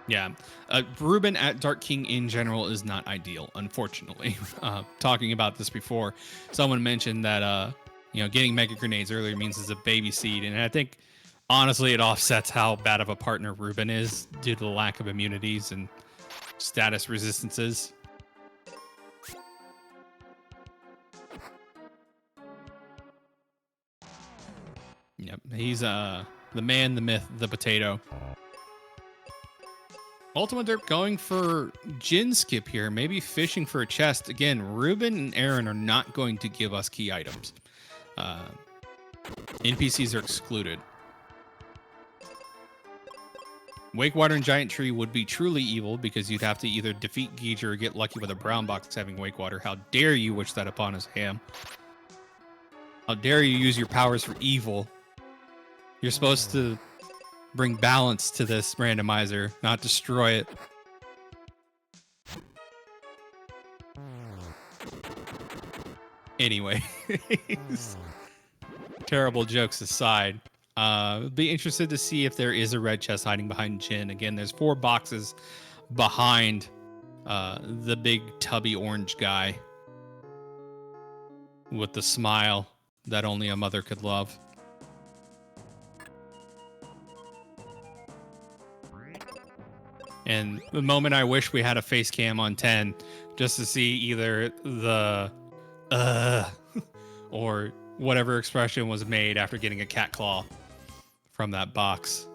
S1: Yeah, Ruben at Dark King in general is not ideal, unfortunately. Talking about this before, someone mentioned that getting Mega Grenades earlier means it's a baby seed, and I think honestly it offsets how bad of a partner Ruben is due to the lack of immunities and status resistances. Yep, he's the man, the myth, the potato. Ultimaderp going for Jin skip here, maybe fishing for a chest. Again, Ruben and Aaron are not going to give us key items. NPCs are excluded. Wake Water and Giant Tree would be truly evil because you'd have to either defeat Geeger or get lucky with a brown box having Wake Water. How dare you wish that upon us, Ham? How dare you use your powers for evil? You're supposed to bring balance to this randomizer, not destroy it. Anyway, terrible jokes aside, be interested to see if there is a red chest hiding behind Jin. Again, there's 4 boxes behind the big tubby orange guy with the smile that only a mother could love. And the moment I wish we had a face cam on 10 just to see either the or whatever expression was made after getting a cat claw from that box.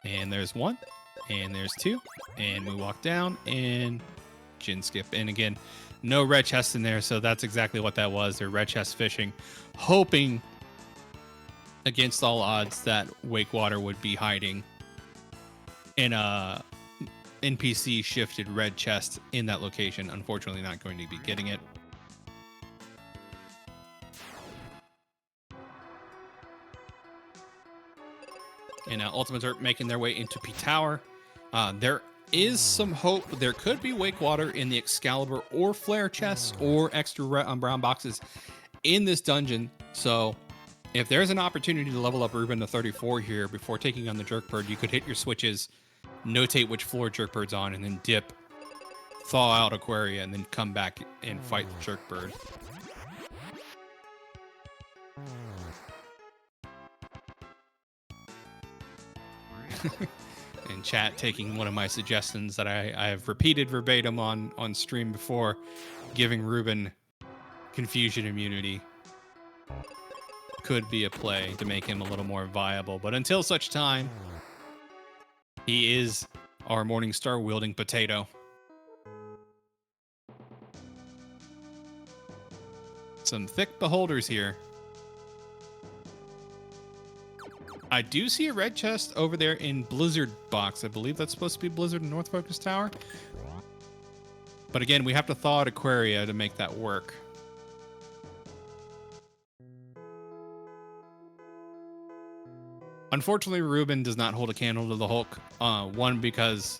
S1: And there's 1, and there's 2, and we walk down and Jin skip. And again, no red chest in there, so that's exactly what that was. They're red chest fishing, hoping against all odds that Wake Water would be hiding in a NPC shifted red chest in that location. Unfortunately, not going to be getting it. And Ultimaderp making their way into P Tower. There is some hope. There could be Wake Water in the Excalibur or Flare chests or extra brown boxes in this dungeon. So if there's an opportunity to level up Ruben to 34 here before taking on the Jerkbird, you could hit your switches, notate which floor Jerkbird's on, and then dip, thaw out Aquaria, and then come back and fight the Jerkbird. In chat, taking one of my suggestions that I have repeated verbatim on stream before, giving Ruben confusion immunity could be a play to make him a little more viable. But until such time, he is our Morningstar wielding potato. Some thick beholders here. I do see a red chest over there in Blizzard box. I believe that's supposed to be Blizzard and North Focus Tower. But again, we have to thaw out Aquaria to make that work. Unfortunately, Ruben does not hold a candle to the Hulk. One, because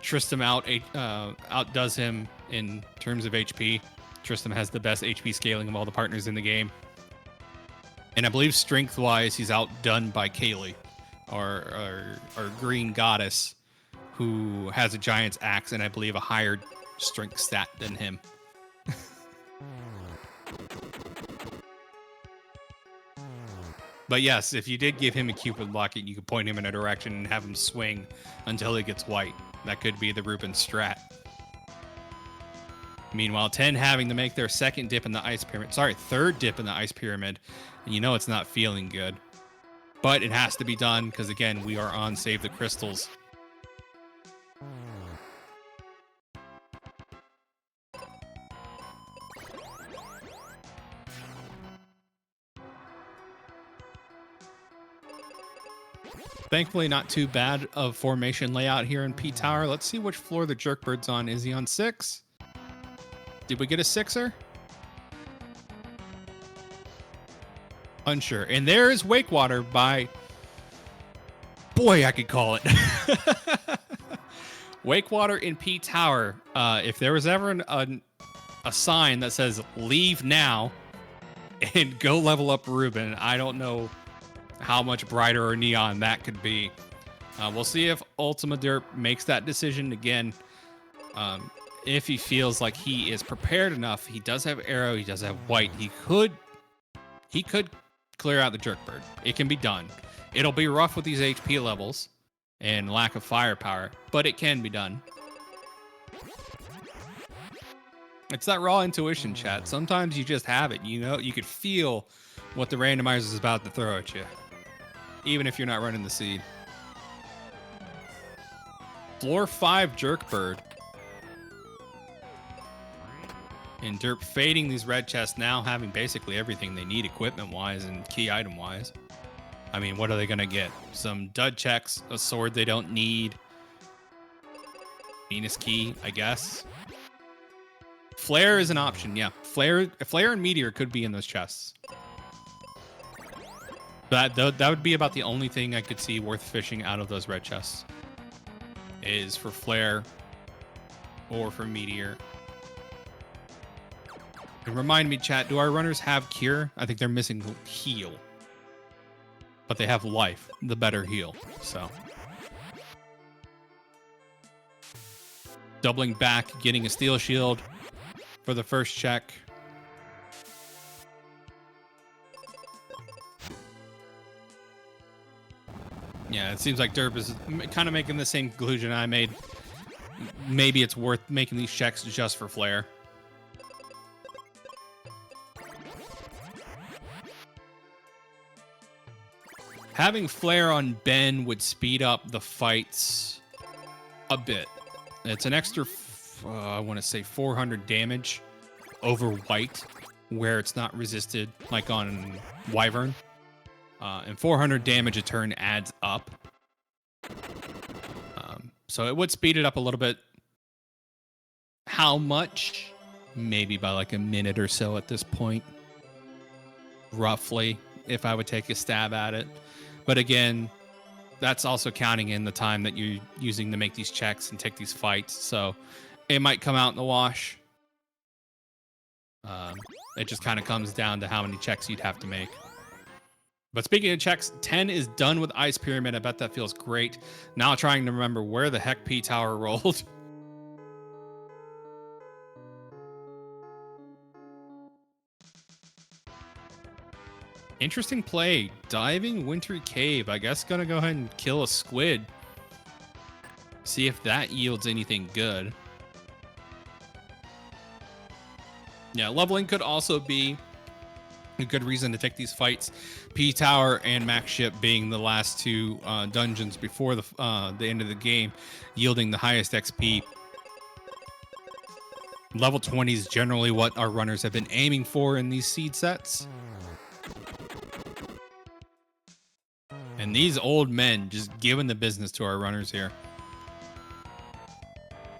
S1: Tristram outdoes him in terms of HP. Tristram has the best HP scaling of all the partners in the game. And I believe strength-wise, he's outdone by Kaylee, our green goddess, who has a giant's axe and I believe a higher strength stat than him. But yes, if you did give him a Cupid locket, you could point him in a direction and have him swing until he gets white. That could be the Ruben strat. Meanwhile, 10 having to make their second dip in the ice pyramid. Sorry, third dip in the ice pyramid. And you know it's not feeling good. But it has to be done because, again, we are on Save the Crystals. Thankfully, not too bad of formation layout here in P Tower. Let's see which floor the Jerkbird's on. Is he on 6? Did we get a 6er? Unsure. And there is Wakewater by... Boy, I could call it. Wakewater in P Tower. If there was ever a sign that says leave now and go level up Ruben, I don't know how much brighter or neon that could be. We'll see if Ultimaderp makes that decision again. If he feels like he is prepared enough, he does have arrow, he does have white. He could clear out the Jerkbird. It can be done. It'll be rough with these HP levels and lack of firepower, but it can be done. It's that raw intuition, chat. Sometimes you just have it. You know, you could feel what the randomizer is about to throw at you, even if you're not running the seed. Floor 5 Jerkbird. And Derp fading these red chests, now having basically everything they need equipment-wise and key item-wise. I mean, what are they going to get? Some dud checks, a sword they don't need. Venus key, I guess. Flare is an option, yeah. Flare and Meteor could be in those chests. That would be about the only thing I could see worth fishing out of those red chests. Is for Flare or for Meteor. And remind me, chat, do our runners have Cure? I think they're missing Heal. But they have Life, the better heal. So. Doubling back, getting a Steel Shield for the first check. Yeah, it seems like Derp is kind of making the same conclusion I made. Maybe it's worth making these checks just for Flare. Having Flare on Ben would speed up the fights a bit. It's an extra, I want to say 400 damage over white, where it's not resisted, like on Wyvern. And 400 damage a turn adds up. So it would speed it up a little bit. How much? Maybe by like a minute or so at this point. Roughly, if I would take a stab at it. But again, that's also counting in the time that you're using to make these checks and take these fights. So it might come out in the wash. It just kind of comes down to how many checks you'd have to make. But speaking of checks, 10 is done with Ice Pyramid. I bet that feels great. Now trying to remember where the heck P Tower rolled. Interesting play. Diving Wintry Cave. I guess gonna go ahead and kill a squid. See if that yields anything good. Yeah, leveling could also be a good reason to take these fights. P Tower and Max Ship being the last two dungeons before the end of the game, yielding the highest XP. Level 20 is generally what our runners have been aiming for in these seed sets. And these old men just giving the business to our runners here.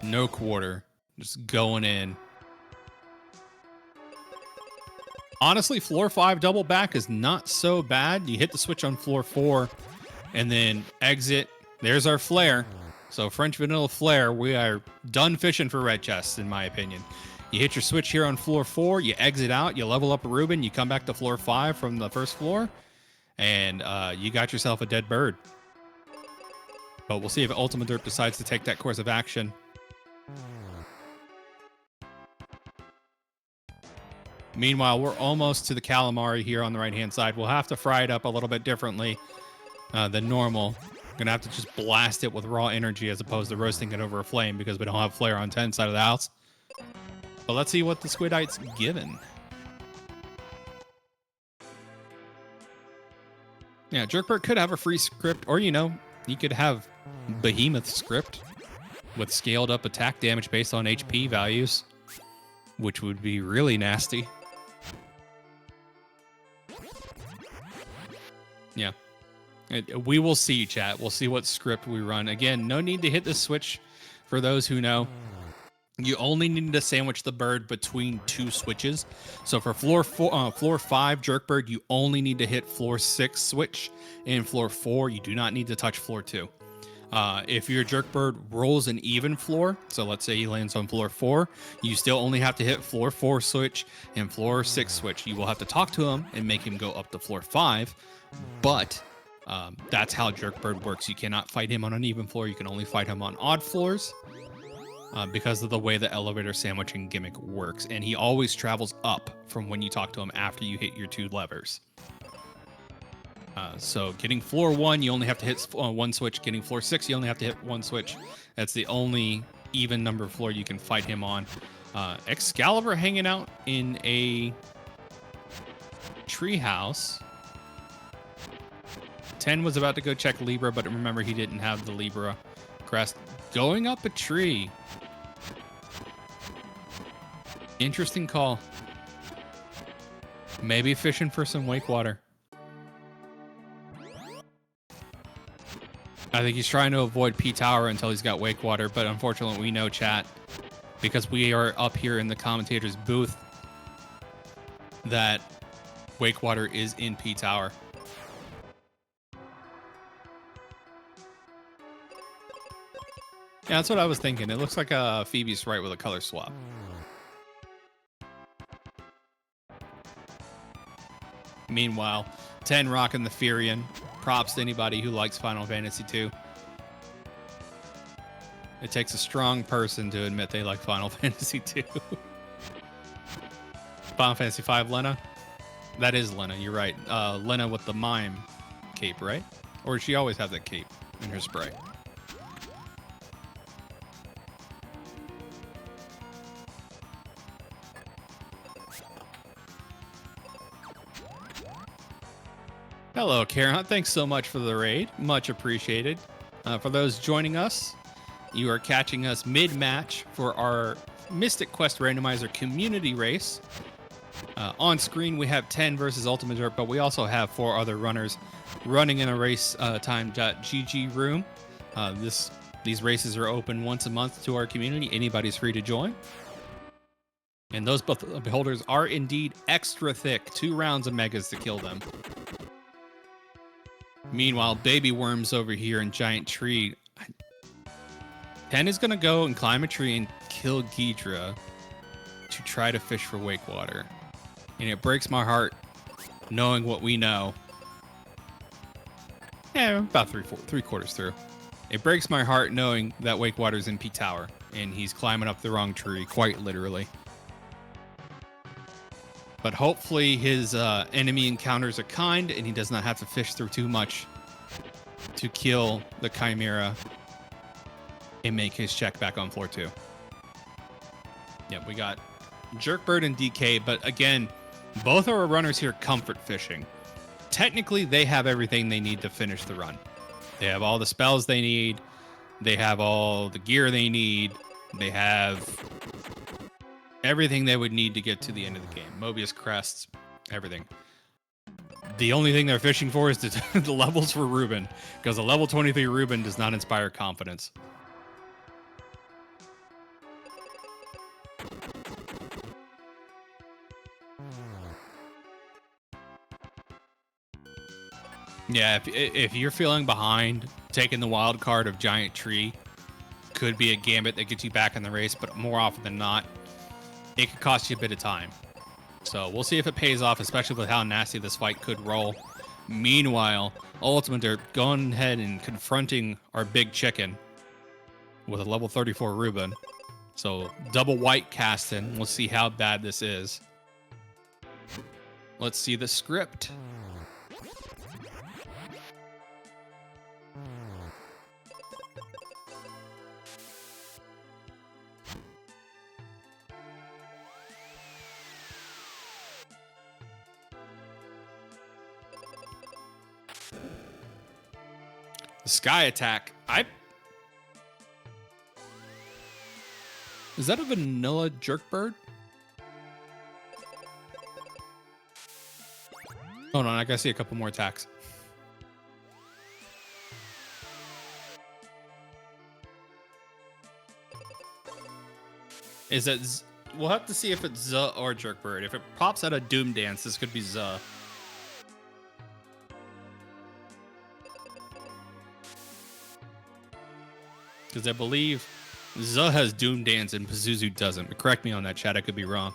S1: No quarter, just going in. Honestly, floor 5 double back is not so bad. You hit the switch on floor 4 and then exit. There's our flare. So French vanilla flare, we are done fishing for red chests, in my opinion. You hit your switch here on floor 4, you exit out, you level up a Reuben, you come back to floor 5 from the first floor, and you got yourself a dead bird. But we'll see if Ultimaderp decides to take that course of action. Meanwhile, we're almost to the calamari here on the right-hand side. We'll have to fry it up a little bit differently than normal. Gonna have to just blast it with raw energy as opposed to roasting it over a flame because we don't have flare on 10 side of the house. But let's see what the Squidite's given. Yeah, Jerkbird could have a free script, or, you know, he could have Behemoth script with scaled up attack damage based on HP values, which would be really nasty. Yeah. We will see, chat. We'll see what script we run. Again, no need to hit the switch for those who know. You only need to sandwich the bird between 2 switches. So for floor 5 Jerkbird, you only need to hit floor 6 switch, and floor 4 you do not need to touch floor 2. If your Jerkbird rolls an even floor, so let's say he lands on floor 4, you still only have to hit floor 4 switch and floor 6 switch. You will have to talk to him and make him go up to floor 5, but that's how Jerkbird works. You cannot fight him on an even floor. You can only fight him on odd floors. Because of the way the elevator sandwiching gimmick works. And he always travels up from when you talk to him after you hit your 2 levers. So getting floor 1, you only have to hit 1 switch. Getting floor 6, you only have to hit 1 switch. That's the only even number of floor you can fight him on. Excalibur hanging out in a treehouse. 10 was about to go check Libra, but remember he didn't have the Libra crest. Going up a tree. Interesting call. Maybe fishing for some wake water. I think he's trying to avoid P Tower until he's got wake water, but unfortunately we know, chat, because we are up here in the commentator's booth, that wake water is in P Tower. Yeah, that's what I was thinking. It looks like Phoebe's right with a color swap. Meanwhile, 10 rocking the Furion. Props to anybody who likes Final Fantasy 2. It takes a strong person to admit they like Final Fantasy 2. Final Fantasy 5, Lena? That is Lena, you're right. Lena with the mime cape, right? Or does she always have that cape in her spray? Hello, Karen. Thanks so much for the raid. Much appreciated. For those joining us, you are catching us mid-match for our Mystic Quest Randomizer community race. On screen, we have 10 versus Ultimaderp, but we also have 4 other runners running in a race time.gg room. These races are open once a month to our community. Anybody's free to join. And those beholders are indeed extra thick. 2 rounds of megas to kill them. Meanwhile, Baby Worm's over here in Giant Tree. 10 is going to go and climb a tree and kill Ghidra to try to fish for wake water. And it breaks my heart knowing what we know. Yeah, about three quarters through. It breaks my heart knowing that wake water's in P Tower and he's climbing up the wrong tree, quite literally. But hopefully his enemy encounters are kind and he does not have to fish through too much to kill the Chimera and make his check back on floor 2. Yep, we got Jerkbird and DK, but again, both of our runners here comfort fishing. Technically, they have everything they need to finish the run. They have all the spells they need. They have all the gear they need. They have everything they would need to get to the end of the game. Mobius crests, everything. The only thing they're fishing for is the levels for Ruben, because a level 23 Ruben does not inspire confidence. Yeah, if you're feeling behind, taking the wild card of Giant Tree could be a gambit that gets you back in the race, but more often than not, it could cost you a bit of time. So we'll see if it pays off, especially with how nasty this fight could roll. Meanwhile, Ultimaderp going ahead and confronting our big chicken with a level 34 Ruben. So double white casting. We'll see how bad this is. Let's see the script. The Sky Attack. Is that a vanilla Jerkbird? Hold on, I gotta see a couple more attacks. Is it? We'll have to see if it's Z or Jerkbird. If it pops out a Doom Dance, this could be Z. Because I believe Z has Doom Dance and Pazuzu doesn't. But correct me on that, chat. I could be wrong.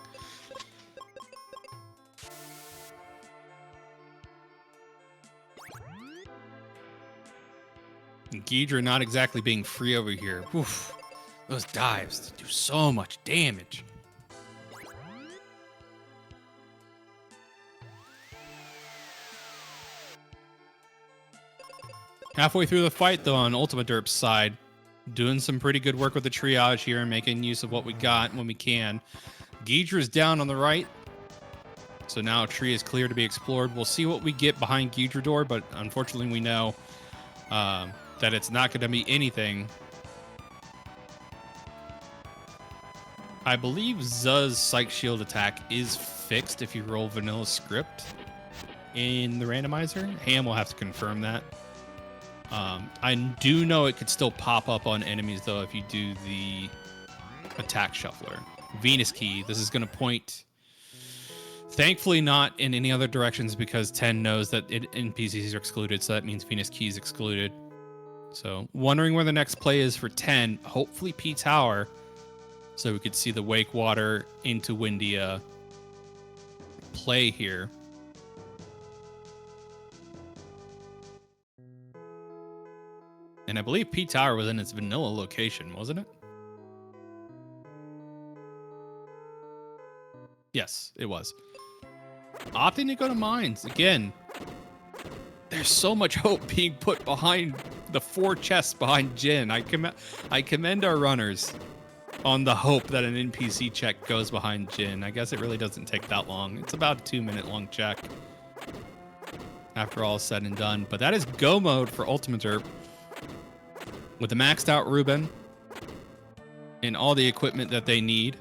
S1: And Ghidra not exactly being free over here. Oof. Those dives do so much damage. Halfway through the fight, though, on Ultimaderp's side, doing some pretty good work with the triage here and making use of what we got when we can. Ghidra's down on the right. So now a tree is clear to be explored. We'll see what we get behind Ghidra door, but unfortunately we know that it's not going to be anything. I believe Zuz's Psych Shield attack is fixed if you roll vanilla script in the randomizer. Ham will have to confirm that. I do know it could still pop up on enemies, though, if you do the attack shuffler. Venus Key. This is going to point, thankfully, not in any other directions because 10 knows that NPCs are excluded, so that means Venus Key is excluded. So, wondering where the next play is for 10. Hopefully, P Tower, so we could see the Wake Water into Windia play here. And I believe P Tower was in its vanilla location, wasn't it? Yes, it was. Opting to go to mines. Again, there's so much hope being put behind the 4 chests behind Jin. I commend our runners on the hope that an NPC check goes behind Jin. I guess it really doesn't take that long. It's about a 2-minute long check after all is said and done. But that is go mode for Ultimaderp. With the maxed out Ruben and all the equipment that they need.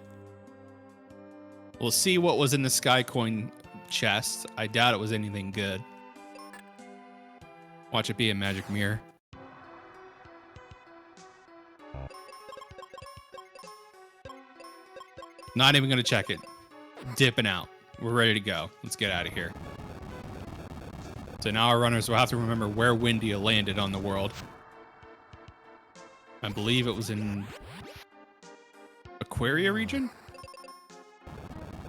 S1: We'll see what was in the Skycoin chest. I doubt it was anything good. Watch it be a magic mirror. Not even going to check it. Dipping out. We're ready to go. Let's get out of here. So now our runners will have to remember where Windia landed on the world. I believe it was in Aquaria region,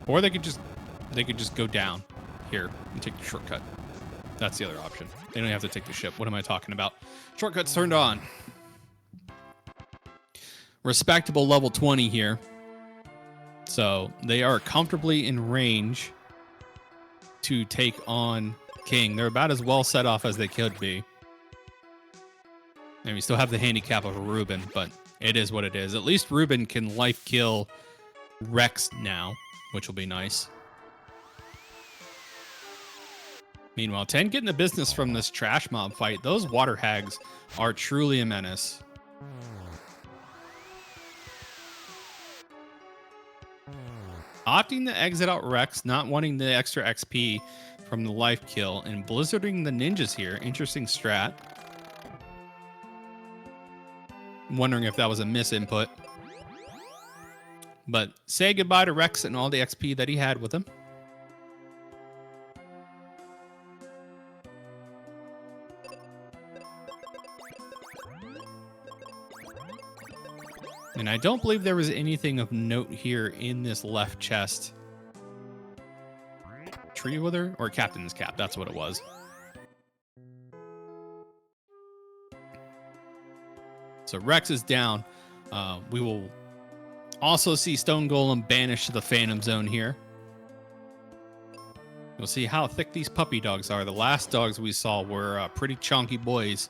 S1: or they could just go down here and take the shortcut. That's the other option. They don't have to take the ship. What am I talking about? Shortcuts turned on. Respectable level 20 here, so they are comfortably in range to take on King. They're about as well set off as they could be. And we still have the handicap of Ruben, but it is what it is. At least Ruben can life kill Rex now, which will be nice. Meanwhile, 10 getting the business from this trash mob fight. Those water hags are truly a menace. Opting to exit out Rex, not wanting the extra XP from the life kill, and blizzarding the ninjas here. Interesting strat. Wondering if that was a misinput. But say goodbye to Rex and all the XP that he had with him. And I don't believe there was anything of note here in this left chest. Tree Wither or Captain's Cap, that's what it was. So Rex is down. We will also see Stone Golem banished to the Phantom Zone here. You'll see how thick these puppy dogs are. The last dogs we saw were pretty chunky boys.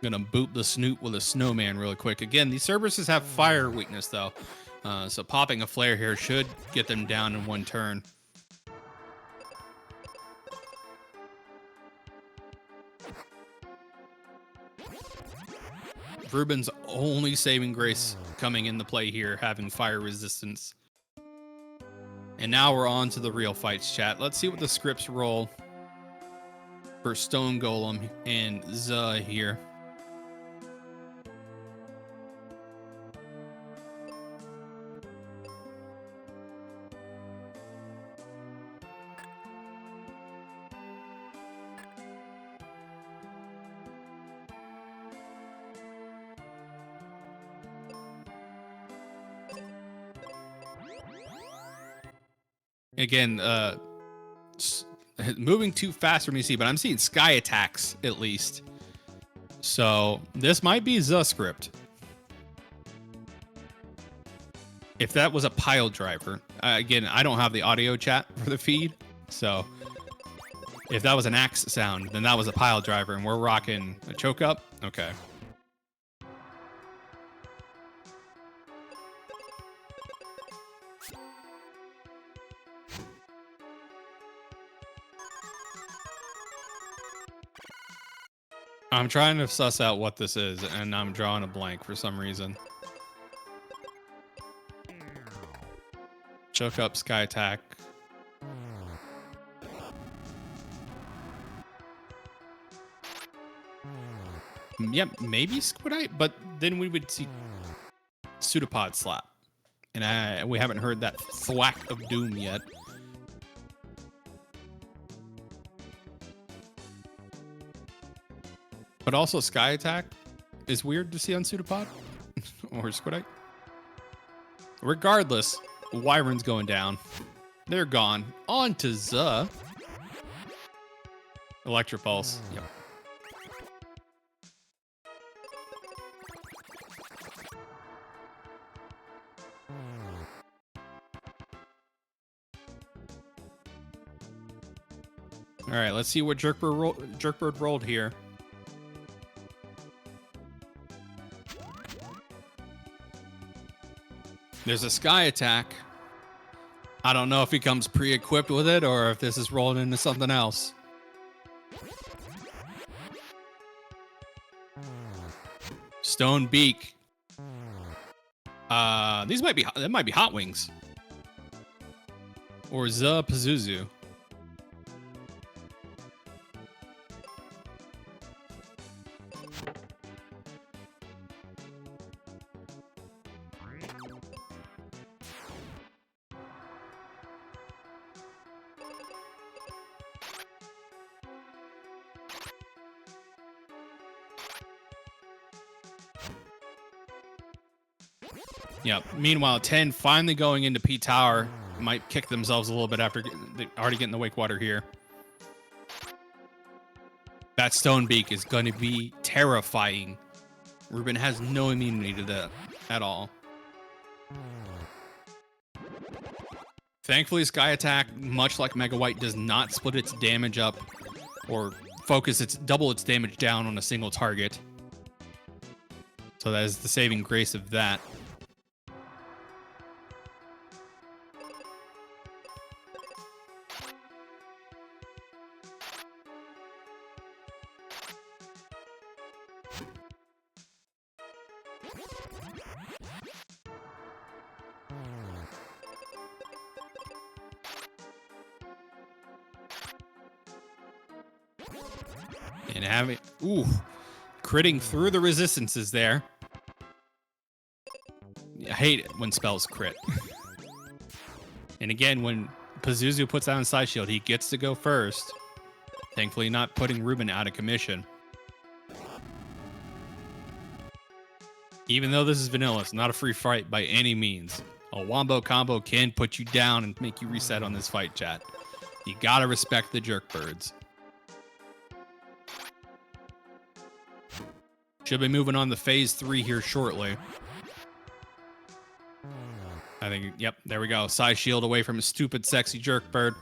S1: Gonna boot the snoot with a snowman really quick. Again, these Cerberuses have fire weakness though. So popping a flare here should get them down in one turn. Ruben's only saving grace coming into play here, having fire resistance. And now we're on to the real fights, chat. Let's see what the scripts roll for Stone Golem and Za here. Again, moving too fast for me to see, but I'm seeing sky attacks at least. So this might be the script. If that was a pile driver, again, I don't have the audio chat for the feed. So if that was an axe sound, then that was a pile driver and we're rocking a choke up. Okay. I'm trying to suss out what this is, and I'm drawing a blank for some reason. Choke up, sky attack. Yep, maybe Squidite, but then we would see Pseudopod slap. And we haven't heard that thwack of doom yet. But also Sky Attack is weird to see on Pseudopod or Squidite. Regardless, Wyvern's going down. They're gone. On to the Electric Pulse. Yep. All right, let's see what Jerkbird rolled here. There's a sky attack. I don't know if he comes pre-equipped with it or if this is rolling into something else. Stone Beak. These might be Hot Wings. Or the Pazuzu. Yep. Meanwhile, 10 finally going into P Tower. Might kick themselves a little bit after already getting the Wake Water here. That Stone Beak is going to be terrifying. Ruben has no immunity to that at all. Thankfully, Sky Attack, much like Mega White, does not split its damage up or double its damage down on a single target. So that is the saving grace of that. And having, critting through the resistances there. I hate it when spells crit. And again, when Pazuzu puts out a side shield, he gets to go first. Thankfully, not putting Ruben out of commission. Even though this is vanilla, it's not a free fight by any means. A wombo combo can put you down and make you reset on this fight, chat. You gotta respect the Jerkbirds. Should be moving on to phase 3 here shortly. I think, yep, there we go. Side shield away from a stupid, sexy Jerkbird.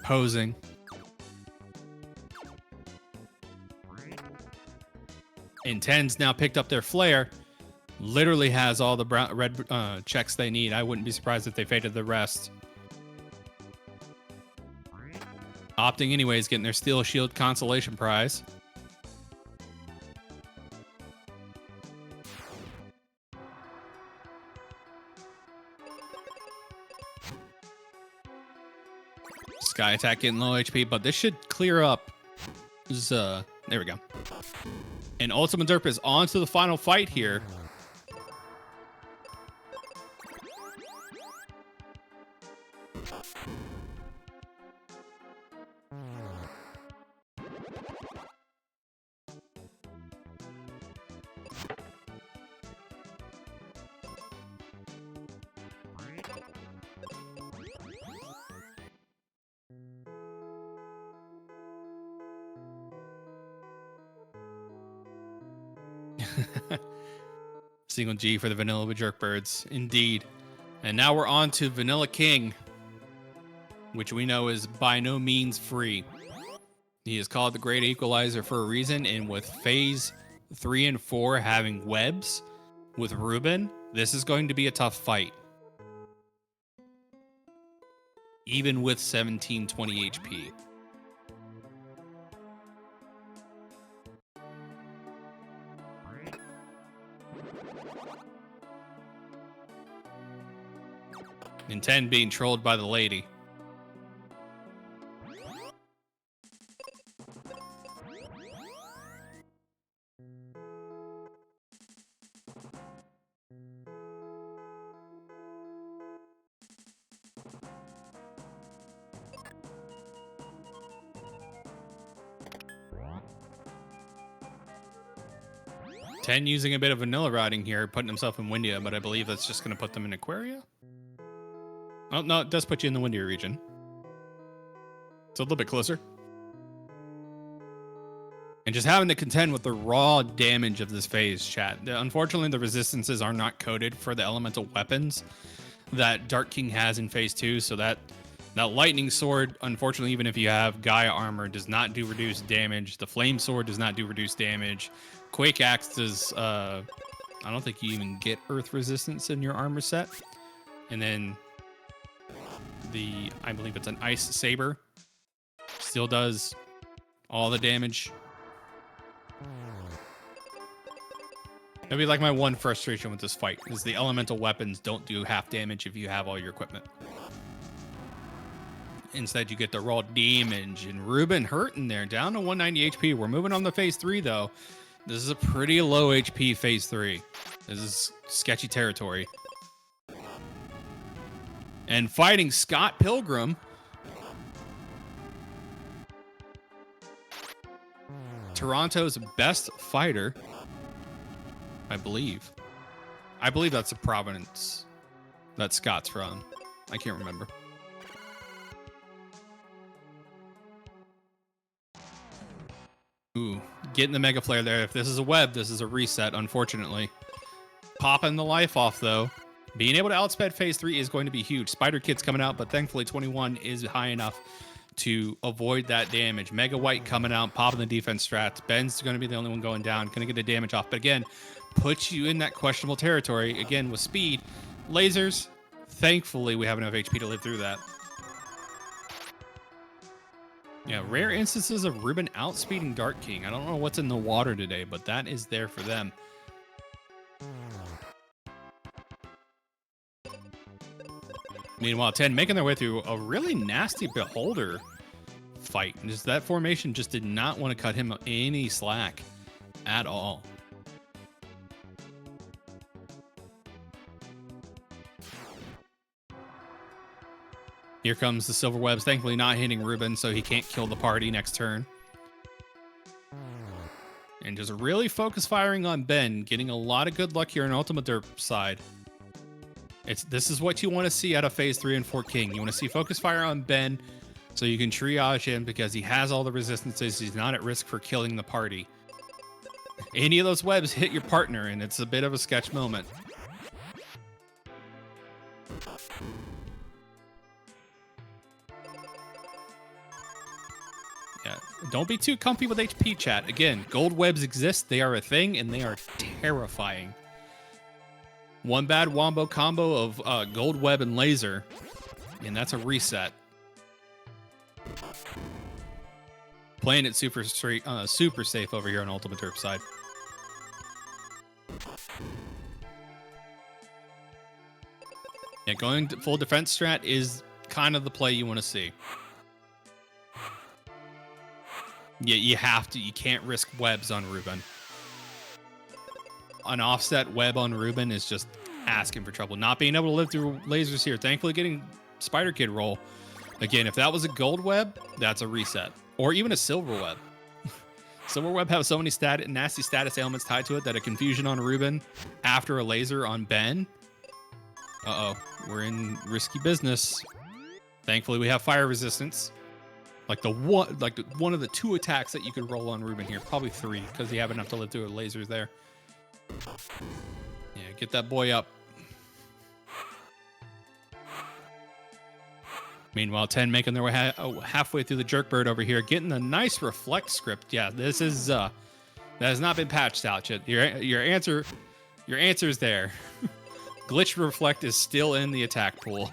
S1: Posing. And 10's now picked up their flare. Literally has all the red checks they need. I wouldn't be surprised if they faded the rest. Opting anyways, getting their Steel Shield consolation prize. Sky Attack getting low HP, but this should clear up. There we go. And Ultimaderp is on to the final fight here. Single G for the Vanilla with Jerkbirds. Indeed. And now we're on to Vanilla King, which we know is by no means free. He is called the Great Equalizer for a reason, and with phase 3 and 4 having webs with Ruben, this is going to be a tough fight. Even with 1720 HP. And 10 being trolled by the lady. Ten using a bit of vanilla routing here, putting himself in Windia, but I believe that's just going to put them in Aquaria. Oh, no, it does put you in the Windia region. It's a little bit closer. And just having to contend with the raw damage of this phase, chat. Unfortunately, the resistances are not coded for the elemental weapons that Dark King has in phase 2, so that lightning sword, unfortunately, even if you have Gaia armor, does not do reduced damage. The flame sword does not do reduced damage. Quake axe does, I don't think you even get earth resistance in your armor set. And then I believe it's an ice saber, still does all the damage. That'd be like my one frustration with this fight, is the elemental weapons don't do half damage if you have all your equipment. Instead, you get the raw damage, and Ruben hurting there, down to 190 HP. We're moving on to phase 3, though. This is a pretty low HP phase 3. This is sketchy territory. And fighting Scott Pilgrim. Toronto's best fighter, I believe. I believe that's the province that Scott's from. I can't remember. Ooh, getting the Mega Flare there. If this is a web, this is a reset, unfortunately. Popping the life off, though. Being able to outsped phase 3 is going to be huge. Spider Kid's coming out, but thankfully 21 is high enough to avoid that damage. Mega White coming out, popping the defense strats. Ben's going to be the only one going down. Going to get the damage off. But again, puts you in that questionable territory. Again, with speed. Lasers, thankfully we have enough HP to live through that. Yeah, rare instances of Ruben outspeeding Dark King. I don't know what's in the water today, but that is there for them. Meanwhile, 10 making their way through a really nasty Beholder fight. Just that formation just did not want to cut him any slack at all. Here comes the Silver Webs, thankfully not hitting Ruben, so he can't kill the party next turn. And just really focus firing on Ben, getting a lot of good luck here on Ultimaderp side. This is what you want to see out of phase 3 and 4 King. You want to see focus fire on Ben so you can triage him because he has all the resistances. He's not at risk for killing the party. Any of those webs hit your partner, and it's a bit of a sketch moment. Yeah, don't be too comfy with HP, chat. Again, gold webs exist. They are a thing, and they are terrifying. One bad wombo combo of gold web and laser, and that's a reset. Playing it super straight, super safe over here on Ultimaderp side. Yeah, going to full defense strat is kind of the play you want to see. Yeah, you have to. You can't risk webs on Ruben. An offset web on Ruben is just asking for trouble. Not being able to live through lasers here. Thankfully getting Spider Kid roll. Again, if that was a gold web, that's a reset. Or even a silver web. Silver web has so many nasty status ailments tied to it that a confusion on Ruben after a laser on Ben. Uh-oh. We're in risky business. Thankfully we have fire resistance. Like one of the 2 attacks that you could roll on Ruben here. Probably 3, because you have enough to live through the lasers there. get that boy up. Meanwhile, 10 making their way halfway through the Jerkbird over here, getting a nice reflect script. Yeah, this is that has not been patched out yet. Your answer's there. Glitch reflect is still in the attack pool.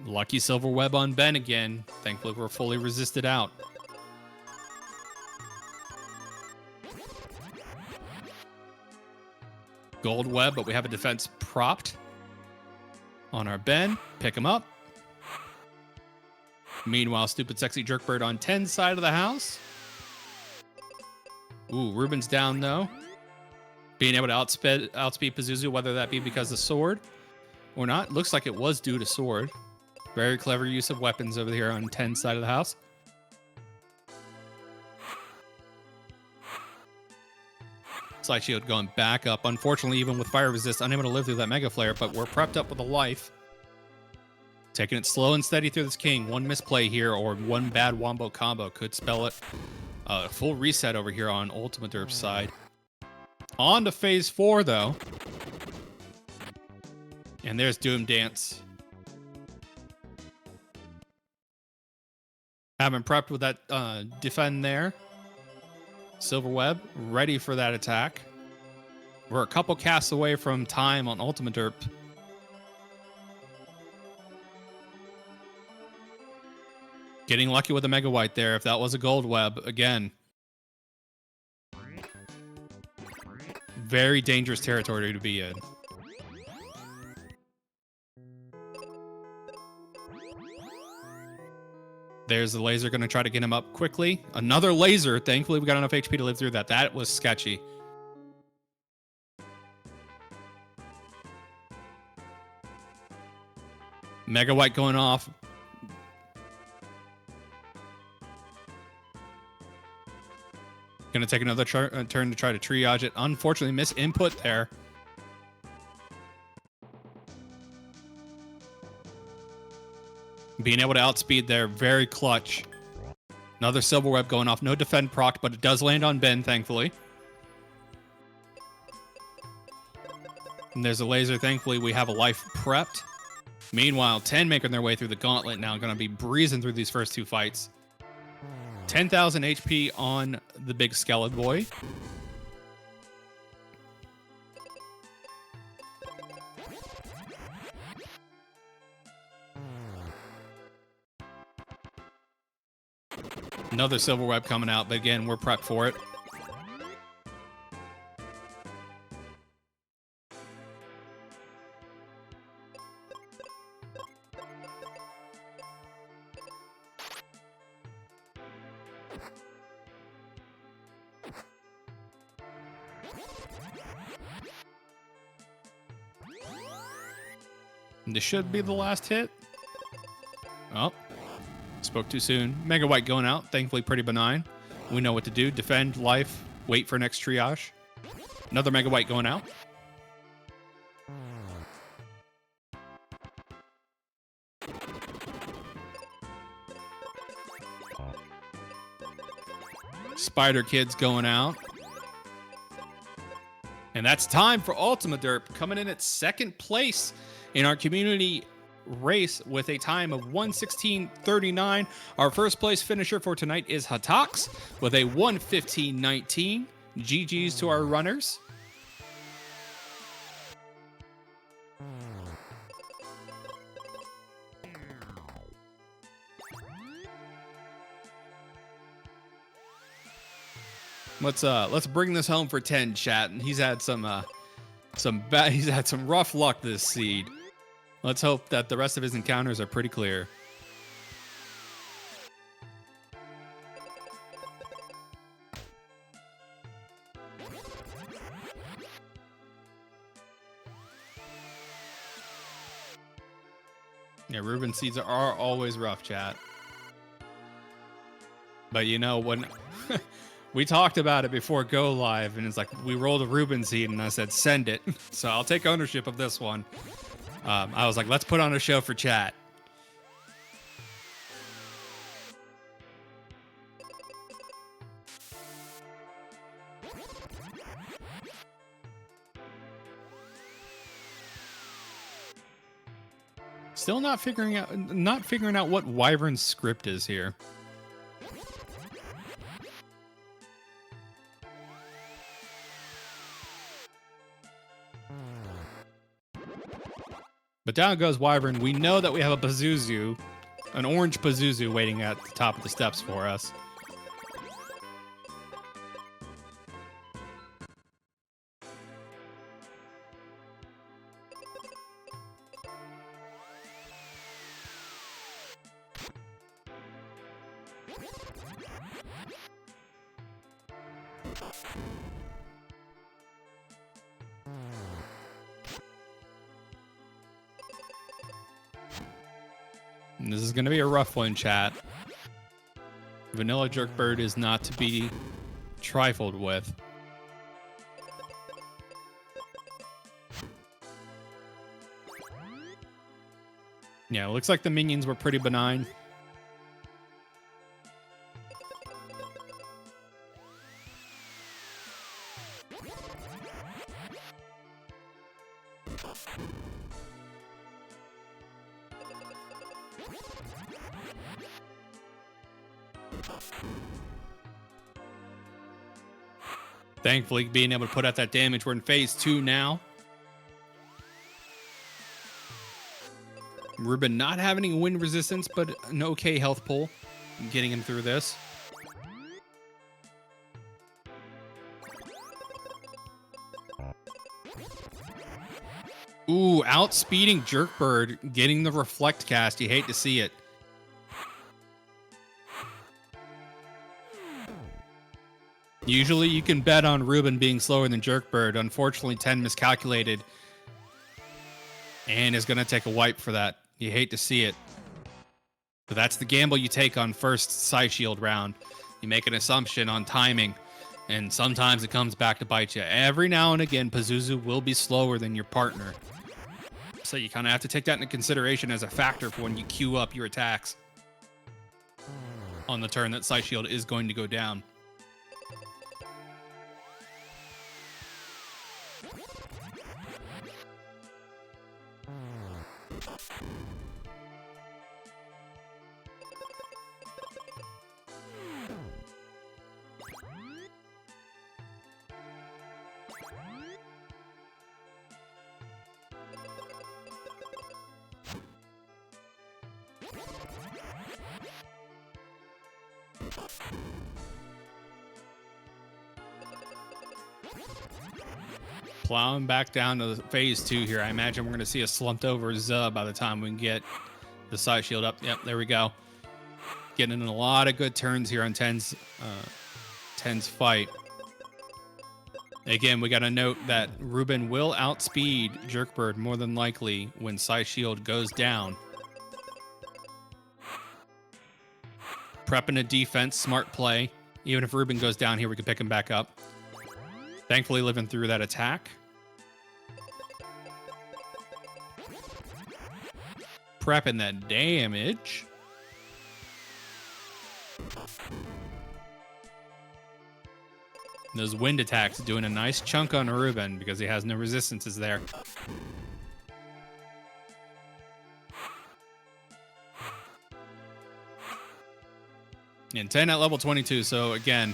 S1: Lucky silver web on Ben again. Thankfully, we're fully resisted out. Gold web, but we have a defense propped on our Ben. Pick him up. Meanwhile, stupid sexy Jerkbird on 10's side of the house. Ooh, Ruben's down though. Being able to outspeed Pazuzu, whether that be because of sword or not. Looks like it was due to sword. Very clever use of weapons over here on 10's side of the house. Side shield going back up. Unfortunately, even with fire resist, unable to live through that mega flare, but we're prepped up with a life. Taking it slow and steady through this king. One misplay here or one bad wombo combo could spell it. Full reset over here on Ultimaderp's side. On to phase 4, though. And there's Doom Dance. Having prepped with that defend there. Silver Web, ready for that attack. We're a couple casts away from time on Ultimaderp. Getting lucky with a Mega White there. If that was a Gold Web, again. Very dangerous territory to be in. There's the laser going to try to get him up quickly. Another laser. Thankfully, we got enough HP to live through that. That was sketchy. Mega White going off. Going to take another turn to try to triage it. Unfortunately, miss input there. Being able to outspeed there, very clutch. Another silver web going off. No defend proc, but it does land on Ben, thankfully. And there's a laser. Thankfully, we have a life prepped. Meanwhile, 10 making their way through the gauntlet now. Going to be breezing through these first two fights. 10,000 HP on the big skeleton boy. Another silver web coming out, but again, we're prepped for it. This should be the last hit. Oh. Spoke too soon. Mega White going out. Thankfully, pretty benign. We know what to do. Defend, life, wait for next triage. Another Mega White going out. Spider Kid's going out. And that's time for Ultimaderp coming in at second place in our community race with a time of 1:16:39. Our first place finisher for tonight is Hatox with a 1:15:19. GG's to our runners. Let's bring this home for 10, chat. And he's had some rough luck this seed. Let's hope that the rest of his encounters are pretty clear. Yeah, Reuben seeds are always rough, chat. But you know, when we talked about it before go live, and it's like we rolled a Reuben seed, and I said send it. So I'll take ownership of this one. I was like, let's put on a show for chat. Still not figuring out what Wyvern's script is here. But down goes Wyvern. We know that we have a Pazuzu, an orange Pazuzu waiting at the top of the steps for us. And this is going to be a rough one, chat. Vanilla Jerkbird is not to be trifled with. Yeah, it looks like the minions were pretty benign. Thankfully, being able to put out that damage. We're in phase 2 now. Ruben not having any wind resistance, but an okay health pull. Getting him through this. Ooh, outspeeding Jerkbird. Getting the reflect cast. You hate to see it. Usually you can bet on Ruben being slower than Jerkbird. Unfortunately, 10 miscalculated. And is going to take a wipe for that. You hate to see it. But that's the gamble you take on first Side Shield round. You make an assumption on timing. And sometimes it comes back to bite you. Every now and again, Pazuzu will be slower than your partner. So you kind of have to take that into consideration as a factor for when you queue up your attacks. On the turn that Side Shield is going to go down. Plowing back down to phase 2 here. I imagine we're going to see a slumped over Zub by the time we can get the Side Shield up. Yep, there we go. Getting in a lot of good turns here on 10's fight. Again, we got to note that Ruben will outspeed Jerkbird more than likely when Side Shield goes down. Prepping a defense, smart play. Even if Ruben goes down here, we can pick him back up. Thankfully, living through that attack. Prepping that damage. Those wind attacks doing a nice chunk on Ruben because he has no resistances there. And 10 at level 22, so again,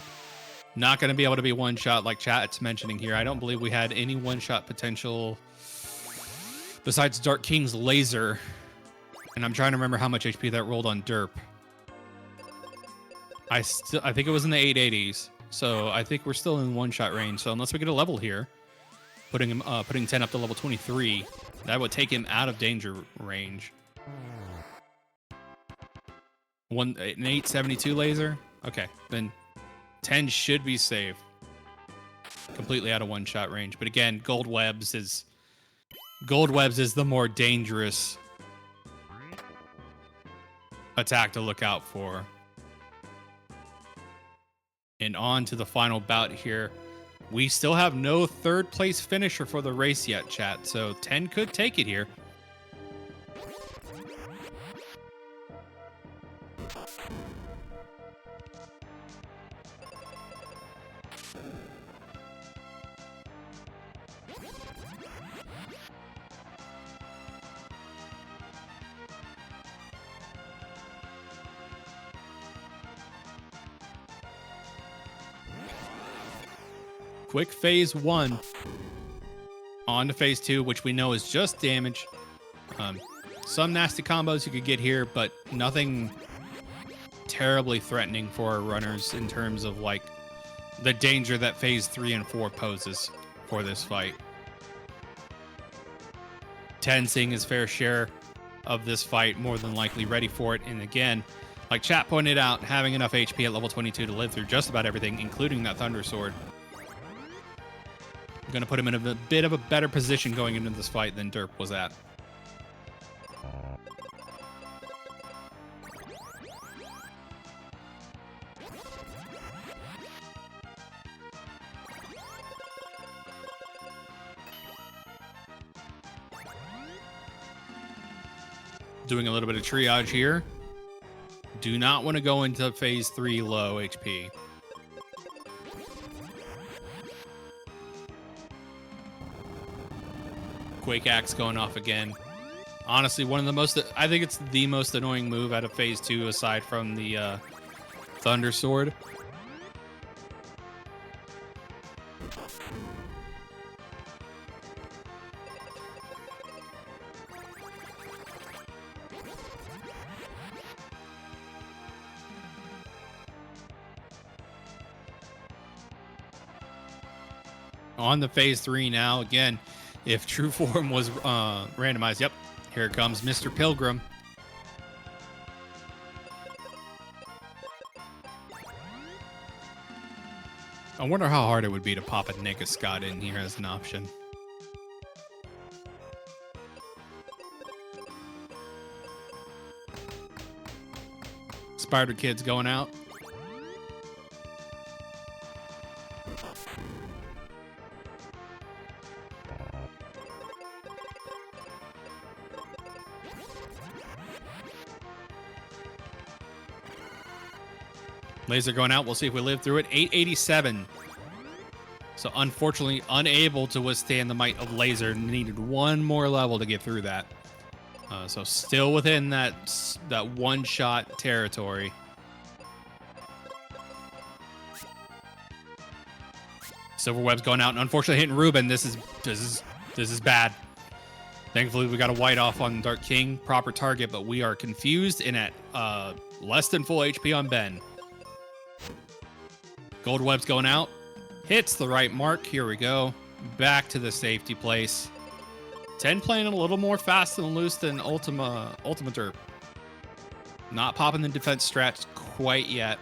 S1: not going to be able to be one-shot like chat's mentioning here. I don't believe we had any one-shot potential besides Dark King's laser. And I'm trying to remember how much HP that rolled on Derp. I think it was in the 880s. So I think we're still in one-shot range. So unless we get a level here, putting 10 up to level 23, that would take him out of danger range. An 872 laser? Okay, then 10 should be safe. Completely out of one-shot range. But again, Gold Webs is the more dangerous attack to look out for. And on to the final bout here. We still have no third place finisher for the race yet, chat. So 10 could take it here. Quick phase 1. On to phase 2, which we know is just damage. Some nasty combos you could get here, but nothing terribly threatening for our runners in terms of like the danger that phase 3 and 4 poses for this fight. 10 seeing his fair share of this fight, more than likely ready for it. And again, like chat pointed out, having enough HP at level 22 to live through just about everything, including that Thunder Sword. I'm going to put him in a bit of a better position going into this fight than Derp was at. Doing a little bit of triage here. Do not want to go into phase 3 low HP. Quake Axe going off again. Honestly, one of the most, I think it's the most annoying move out of phase 2 aside from the Thunder Sword. On the phase 3 now. Again, if true form was randomized, yep, here comes Mr. Pilgrim. I wonder how hard it would be to pop a Nigga Scott in here as an option. Spider Kid's going out. Laser going out. We'll see if we live through it. 887. So unfortunately, unable to withstand the might of Laser. Needed one more level to get through that. So still within that one-shot territory. Silver Web's going out, and unfortunately hitting Ruben. This is bad. Thankfully, we got a white off on Dark King, proper target, but we are confused and at less than full HP on Ben. Gold Web's going out. Hits the right mark. Here we go. Back to the safety place. 10 playing a little more fast and loose than Ultimaderp. Not popping the defense strats quite yet.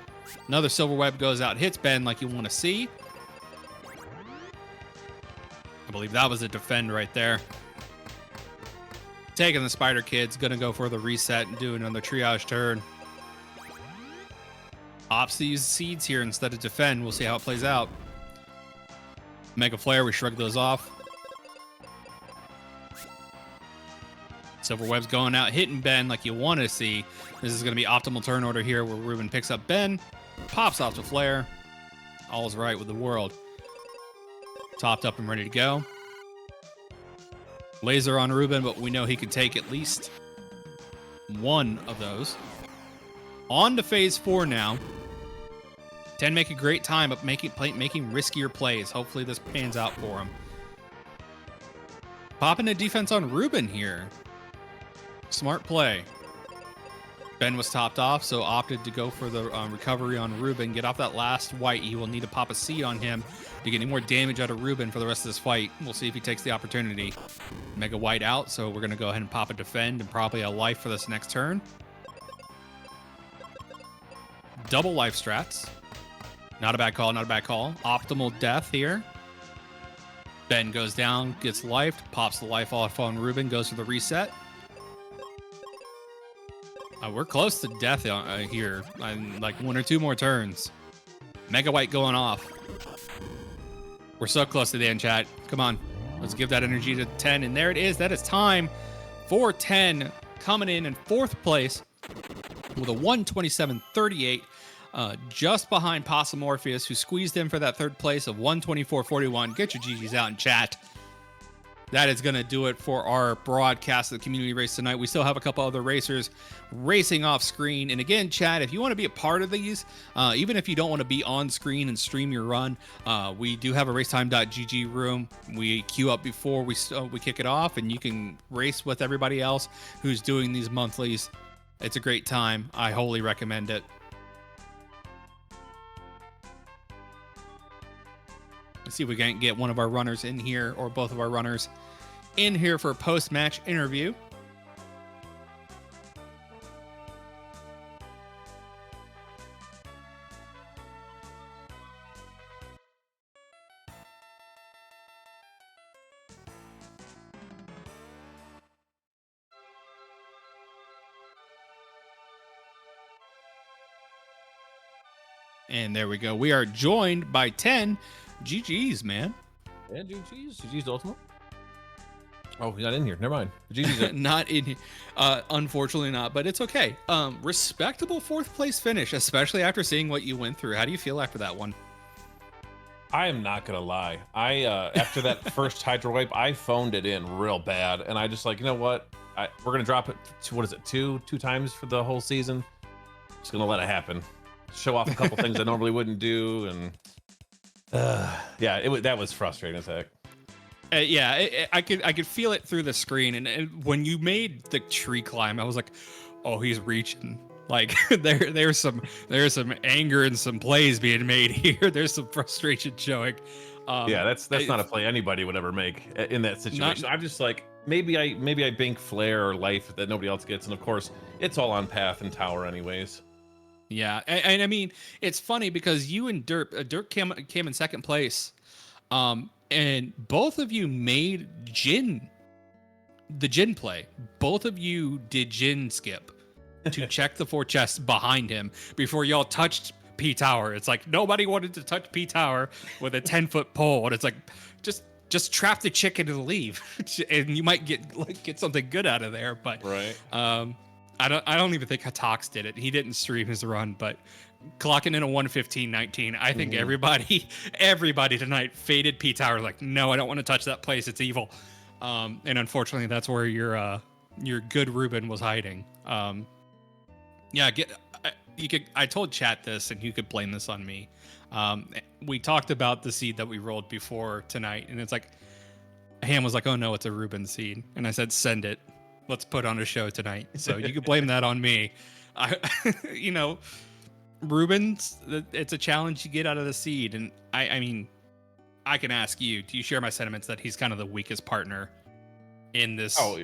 S1: Another Silver Web goes out. Hits Ben like you want to see. I believe that was a defend right there. Taking the Spider Kid's going to go for the reset and do another triage turn. Opts to use seeds here instead of defend. We'll see how it plays out. Mega Flare, we shrug those off. Silver Web's going out, hitting Ben like you want to see. This is going to be optimal turn order here where Ruben picks up Ben, pops off the Flare. All's right with the world. Topped up and ready to go. Laser on Ruben, but we know he can take at least one of those. On to phase 4 now. 10 make a great time of making riskier plays. Hopefully this pans out for him. Popping a defense on Ruben here. Smart play. Ben was topped off, so opted to go for the recovery on Ruben. Get off that last white. He will need to pop a seed on him to get any more damage out of Ruben for the rest of this fight. We'll see if he takes the opportunity. Mega white out, so we're going to go ahead and pop a defend and probably a life for this next turn. Double life strats. Not a bad call, not a bad call. Optimal death here. Ben goes down, gets lifed, pops the life off on Ruben, goes for the reset. We're close to death here. Like 1 or 2 more turns. Mega White going off. We're so close to the end, chat. Come on. Let's give that energy to 10. And there it is. That is time for 10 coming in 4th place with a 127.38. Just behind Possum Morpheus, who squeezed in for that 3rd place of 124.41. Get your GGs out in chat. that is going to do it for our broadcast of the community race tonight. We still have a couple other racers racing off screen. And again, Chad, if you want to be a part of these, even if you don't want to be on screen and stream your run, we do have a racetime.gg room. We queue up before we kick it off, and you can race with everybody else who's doing these monthlies. It's a great time. I wholly recommend it. Let's see if we can get one of our runners in here, or both of our runners in here for a post-match interview. And there we go. We are joined by 10 GGs, man.
S2: Yeah, GG's Ultimate. Oh, he's not in here. Never mind. GG's
S1: not in here. Unfortunately not, but it's okay. Respectable 4th place finish, especially after seeing what you went through. How do you feel after that one?
S2: I am not gonna lie. After that first Hydro wipe, I phoned it in real bad, and I just like, you know what? We're gonna drop it to, what is it, two times for the whole season. Just gonna let it happen. Show off a couple things I normally wouldn't do, and yeah, that was frustrating as heck.
S1: I could feel it through the screen, and when you made the tree climb, I was like, oh, he's reaching. Like there's some anger and some plays being made here. There's some frustration showing.
S2: Yeah, that's not a play anybody would ever make in that situation. I'm just like, maybe I bank flare or life that nobody else gets, and of course it's all on path and tower anyways.
S1: Yeah, and I mean, it's funny because you and Derp came in 2nd place, and both of you made the Jin play. Both of you did Jin skip to check the 4 chests behind him before y'all touched P Tower. It's like nobody wanted to touch P Tower with a 10-foot pole, and it's like just trap the chicken and leave, and you might get something good out of there. But
S2: right.
S1: I don't even think Hatox did it. He didn't stream his run, but clocking in a 1:15.19. I think everybody tonight faded P Tower. Like, no, I don't want to touch that place. It's evil. And unfortunately, that's where your good Ruben was hiding. I told chat this, and you could blame this on me. We talked about the seed that we rolled before tonight, and it's like Ham was like, "Oh no, it's a Ruben seed," and I said, "Send it. Let's put on a show tonight." So you could blame that on me. Rubens, it's a challenge you get out of the seed. And I mean, I can ask you, do you share my sentiments that he's kind of the weakest partner in this?
S2: Oh,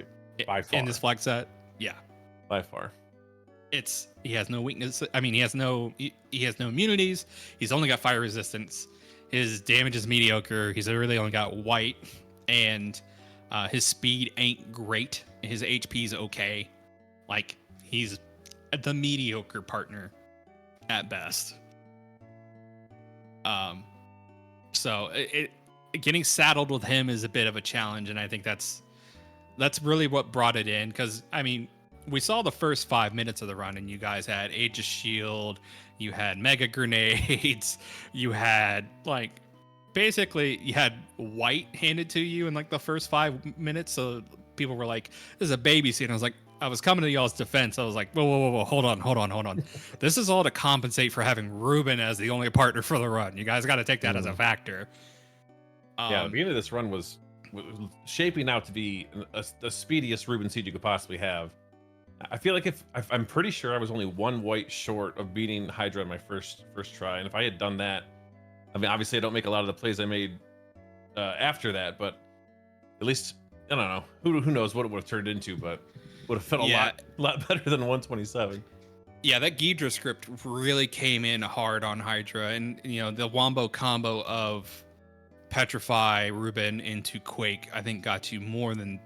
S2: by far.
S1: In this flag set? Yeah.
S2: By far.
S1: He has no weakness. I mean, he has no immunities. He's only got fire resistance. His damage is mediocre. He's really only got white, and his speed ain't great. His HP's okay. Like, he's the mediocre partner at best. So getting saddled with him is a bit of a challenge, and I think that's really what brought it in. Because I mean, we saw the first 5 minutes of the run, and you guys had Aegis Shield, you had Mega Grenades, you had basically you had white handed to you in like the first 5 minutes. So people were like, "This is a baby scene." I was coming to y'all's defense. I was like, whoa, hold on. This is all to compensate for having Ruben as the only partner for the run. You guys got to take that as a factor.
S2: The beginning of this run was shaping out to be the speediest Ruben seed you could possibly have. I feel like if I'm pretty sure I was only 1 white short of beating Hydra in my first try, and if I had done that, I mean, obviously I don't make a lot of the plays I made after that, but at least I don't know who knows what it would have turned into, but would have felt a lot better than 127.
S1: Yeah, that Ghidra script really came in hard on Hydra, and the wombo combo of Petrify Ruben into Quake, I think got you more than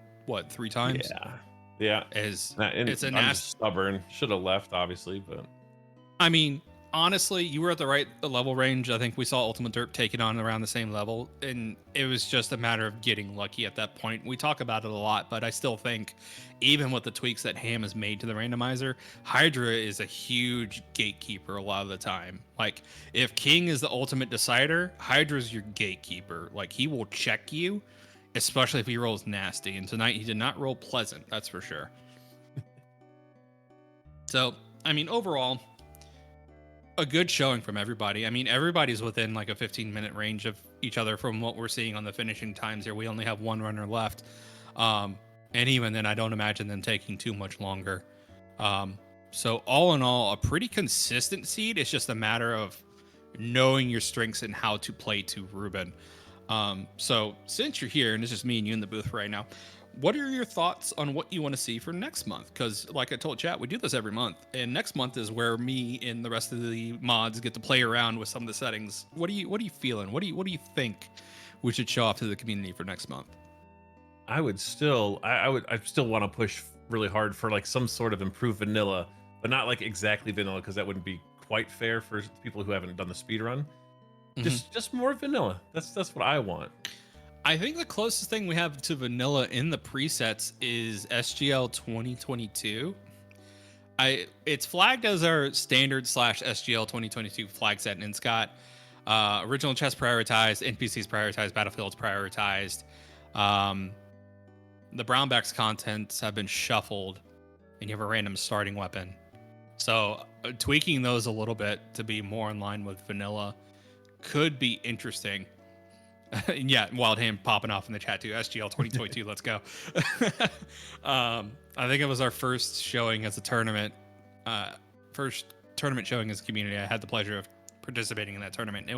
S1: 3 times.
S2: Yeah.
S1: It's
S2: a nasty. Stubborn. Should have left, obviously, but
S1: I mean, honestly, you were at the right level range. I think we saw Ultimaderp take it on around the same level, and it was just a matter of getting lucky at that point. We talk about it a lot, but I still think, even with the tweaks that Ham has made to the randomizer, Hydra is a huge gatekeeper a lot of the time. Like, if King is the ultimate decider, Hydra's your gatekeeper. Like, he will check you especially if he rolls nasty. And tonight he did not roll pleasant, that's for sure. So, I mean, overall, a good showing from everybody. I mean, everybody's within like a 15-minute range of each other from what we're seeing on the finishing times here. We only have one runner left. And even then, I don't imagine them taking too much longer. So all in all, a pretty consistent seed. It's just a matter of knowing your strengths and how to play to Ruben. So since you're here, and it's just me and you in the booth right now, what are your thoughts on what you want to see for next month? Because like I told chat, we do this every month, and next month is where me and the rest of the mods get to play around with some of the settings. What are you feeling? What do you think we should show off to the community for next month?
S2: I would still, I still want to push really hard for like some sort of improved vanilla, but not like exactly vanilla, because that wouldn't be quite fair for people who haven't done the speed run. Just more vanilla. That's what I want.
S1: I think the closest thing we have to vanilla in the presets is SGL 2022. It's flagged as our standard / SGL 2022 flag set in Scott. Original chest prioritized, NPCs prioritized, battlefields prioritized. The Brownbacks contents have been shuffled, and you have a random starting weapon. So tweaking those a little bit to be more in line with vanilla could be interesting. And yeah, Wild Hand popping off in the chat too. SGL 2022, let's go. I think it was our first showing as a tournament, first tournament showing as a community. I had the pleasure of participating in that tournament.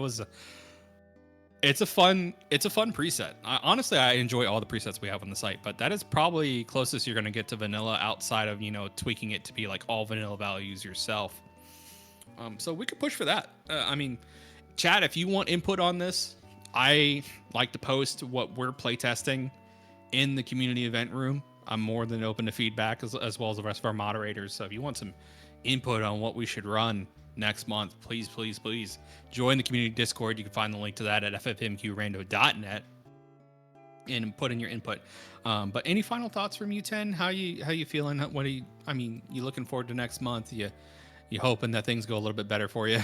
S1: It's a fun preset. Honestly, I enjoy all the presets we have on the site, but that is probably closest you're going to get to vanilla outside of, tweaking it to be like all vanilla values yourself. So we could push for that. I mean, chat, if you want input on this, I like to post what we're playtesting in the community event room. I'm more than open to feedback as well as the rest of our moderators. So if you want some input on what we should run next month, please join the community Discord. You can find the link to that at ffmqrando.net and put in your input. But any final thoughts from you, 10? How you feeling? You looking forward to next month? You hoping that things go a little bit better for you?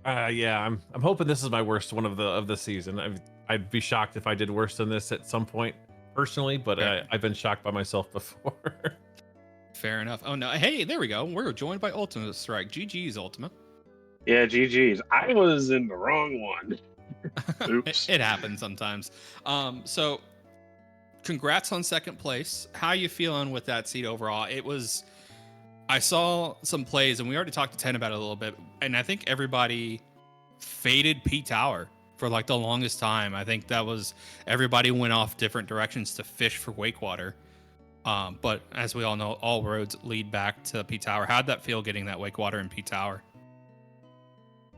S2: Yeah, I'm hoping this is my worst one of the season. I'd be shocked if I did worse than this at some point personally, but I've been shocked by myself before.
S1: Fair enough. Oh no, hey, there we go. We're joined by Ultima Strike. GG's, Ultima.
S3: Yeah, GG's. I was in the wrong one. Oops.
S1: It happens sometimes. So congrats on second place. How you feeling with that seed overall? I saw some plays, and we already talked to 10 about it a little bit, and I think everybody faded P Tower for like the longest time. I think that was everybody went off different directions to fish for Wakewater. But as we all know, all roads lead back to P Tower. How'd that feel getting that Wakewater in P Tower?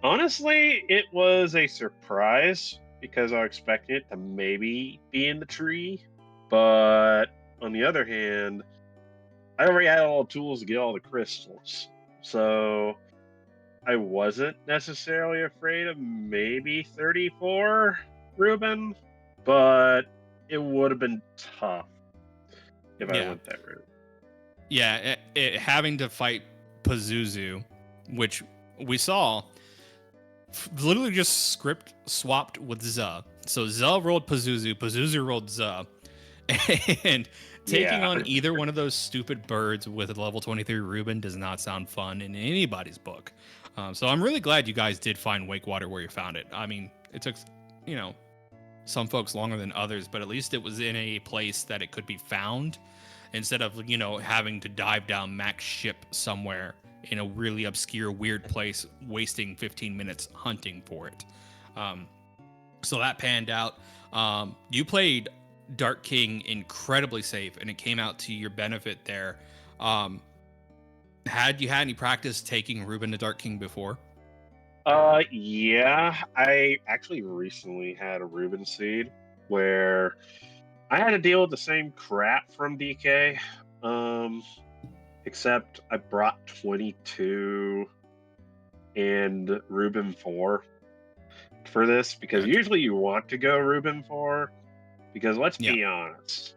S3: Honestly, it was a surprise because I expected it to maybe be in the tree. But on the other hand, I already had all the tools to get all the crystals. So I wasn't necessarily afraid of maybe 34 Ruben, but it would have been tough if I went that route.
S1: Yeah, having to fight Pazuzu, which we saw literally just script swapped with Zuh. So Zuh rolled Pazuzu, Pazuzu rolled Zuh. And taking on either one of those stupid birds with a level 23 Ruben does not sound fun in anybody's book. So I'm really glad you guys did find Wakewater where you found it. I mean, it took, some folks longer than others, but at least it was in a place that it could be found instead of, having to dive down Mac's ship somewhere in a really obscure, weird place, wasting 15 minutes hunting for it. So that panned out. You played Dark King incredibly safe, and it came out to your benefit there. Had you had any practice taking Ruben to Dark King before?
S3: Yeah, I actually recently had a Ruben seed where I had to deal with the same crap from DK, except I brought 22 and Ruben 4 for this because usually you want to go Ruben 4 because let's be honest,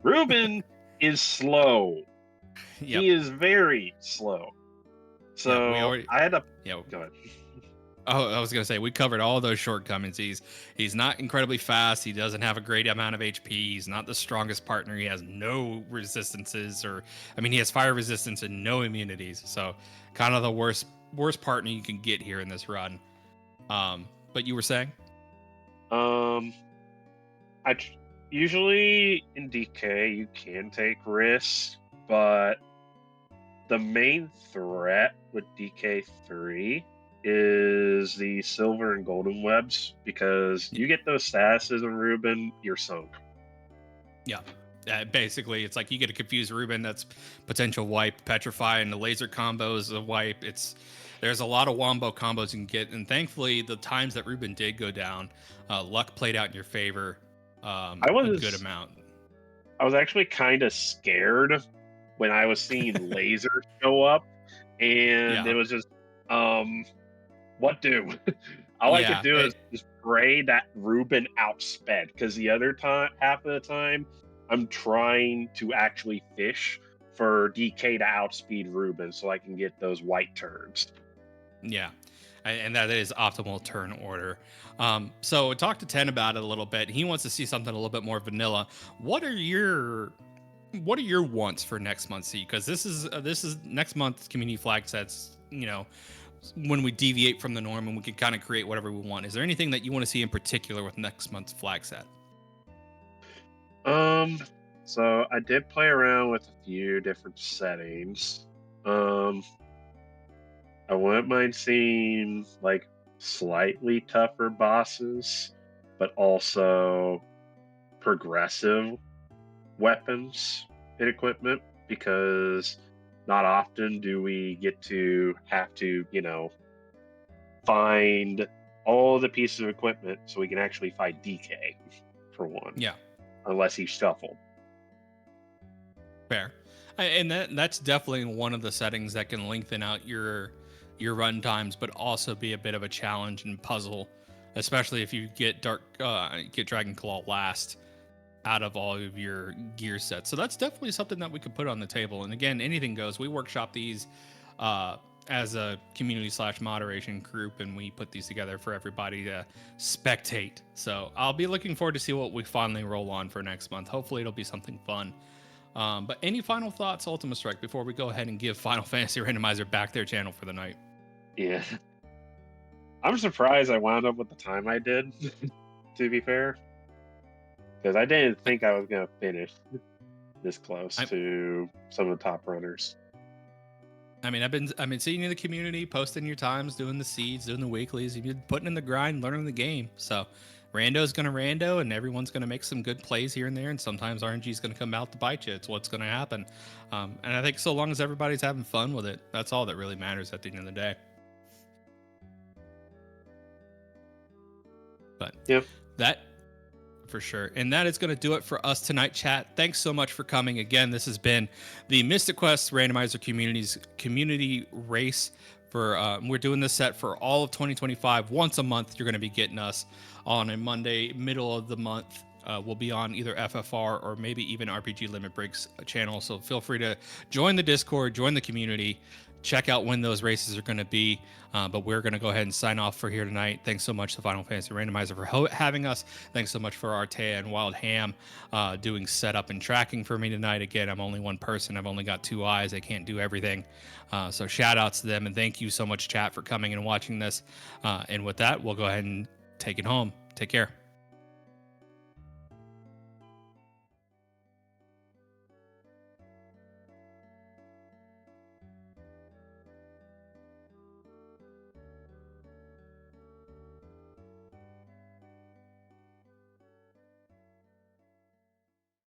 S3: Ruben is slow. He is very slow. So I had to.
S1: Yeah.
S3: Go ahead.
S1: Oh, I was gonna say we covered all those shortcomings. He's not incredibly fast. He doesn't have a great amount of HP. He's not the strongest partner. He has no resistances, or I mean, he has fire resistance and no immunities. So kind of the worst partner you can get here in this run. But you were saying?
S3: Um, usually in DK you can take risks, but the main threat with DK3 is the silver and golden webs because you get those statuses in Ruben, you're sunk.
S1: Yeah. Basically, it's like you get a confused Ruben that's potential wipe, petrify, and the laser combos of wipe. There's a lot of wombo combos you can get, and thankfully, the times that Ruben did go down, luck played out in your favor
S3: I
S1: a good
S3: was
S1: amount.
S3: I was actually kind of scared when I was seeing lasers show up, and
S1: Yeah,
S3: it was just, what do? All I could
S1: yeah,
S3: do is just pray that Ruben outsped, because the other time, half of the time, I'm trying to actually fish for DK to outspeed Ruben so I can get those white turns.
S1: yeah, and that is optimal turn order. So talk to Ten about it a little bit. He wants to see something a little bit more vanilla. What are your wants for next month, C? Because this is next month's community flag sets. When we deviate from the norm and we can kind of create whatever we want. Is there anything that you want to see in particular with next month's flag set?
S3: Um, so I did play around with a few different settings. Um, I wouldn't mind seeing like slightly tougher bosses, but also progressive weapons and equipment because not often do we get to have to, find all the pieces of equipment so we can actually fight DK for one,
S1: Yeah,
S3: unless he's shuffled.
S1: fair. And that's definitely one of the settings that can lengthen out your run times, but also be a bit of a challenge and puzzle, especially if you get get Dragon Claw last out of all of your gear sets. So that's definitely something that we could put on the table. And again, anything goes. We workshop these as a community/moderation group, and we put these together for everybody to spectate. So I'll be looking forward to see what we finally roll on for next month. Hopefully, it'll be something fun. But any final thoughts, Ultima Strike, before we go ahead and give Final Fantasy Randomizer back their channel for the night?
S3: Yeah. I'm surprised I wound up with the time I did, to be fair, because I didn't think I was going to finish this close
S1: I,
S3: to some of the top runners.
S1: I mean, I've been seeing you in the community, posting your times, doing the seeds, doing the weeklies. You've been putting in the grind, learning the game. So, rando's gonna rando, and everyone's gonna make some good plays here and there. And sometimes RNG's gonna come out to bite you. It's what's gonna happen. And I think so long as everybody's having fun with it, that's all that really matters at the end of the day. But
S3: Yep.
S1: that for sure. And that is going to do it for us tonight, chat. Thanks so much for coming. Again, this has been the Mystic Quest Randomizer community race. We're doing this set for all of 2025. Once a month, you're going to be getting us on a Monday, middle of the month. We'll be on either FFR or maybe even RPG Limit Breaks channel. So feel free to join the Discord, join the community, check out when those races are going to be. But we're going to go ahead and sign off for here tonight. Thanks so much to Final Fantasy Randomizer for having us. Thanks so much for Artea and Wild Ham doing setup and tracking for me tonight. Again, I'm only one person. I've only got two eyes. I can't do everything. So shout outs to them. And thank you so much, chat, for coming and watching this. And with that, we'll go ahead and take it home. Take care.